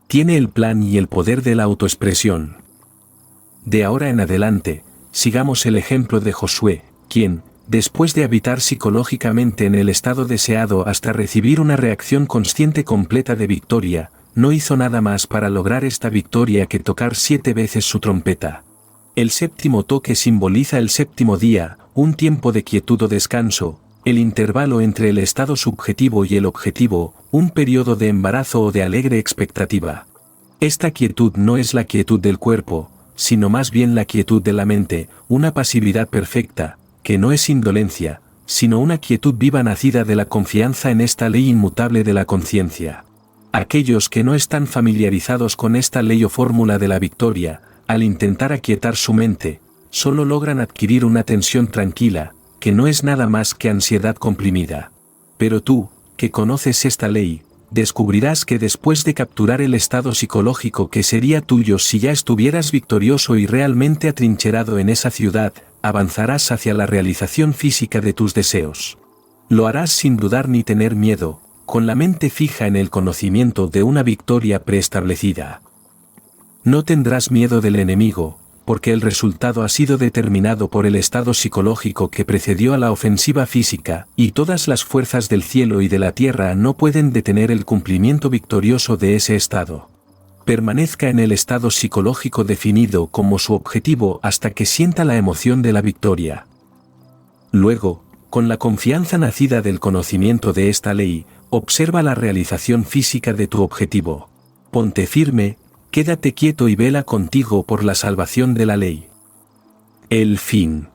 Tiene el plan y el poder de la autoexpresión. De ahora en adelante, sigamos el ejemplo de Josué, quien, después de habitar psicológicamente en el estado deseado hasta recibir una reacción consciente completa de victoria, no hizo nada más para lograr esta victoria que tocar 7 veces su trompeta. El séptimo toque simboliza el séptimo día, un tiempo de quietud o descanso, el intervalo entre el estado subjetivo y el objetivo, un periodo de embarazo o de alegre expectativa. Esta quietud no es la quietud del cuerpo, sino más bien la quietud de la mente, una pasividad perfecta, que no es indolencia, sino una quietud viva nacida de la confianza en esta ley inmutable de la conciencia. Aquellos que no están familiarizados con esta ley o fórmula de la victoria, al intentar aquietar su mente, solo logran adquirir una tensión tranquila, que no es nada más que ansiedad comprimida. Pero tú, que conoces esta ley, descubrirás que después de capturar el estado psicológico que sería tuyo si ya estuvieras victorioso y realmente atrincherado en esa ciudad, avanzarás hacia la realización física de tus deseos. Lo harás sin dudar ni tener miedo, con la mente fija en el conocimiento de una victoria preestablecida. No tendrás miedo del enemigo, porque el resultado ha sido determinado por el estado psicológico que precedió a la ofensiva física, y todas las fuerzas del cielo y de la tierra no pueden detener el cumplimiento victorioso de ese estado. Permanezca en el estado psicológico definido como su objetivo hasta que sienta la emoción de la victoria. Luego, Con la confianza nacida del conocimiento de esta ley, observa la realización física de tu objetivo. Ponte firme, quédate quieto y vela contigo por la salvación de la ley. El fin.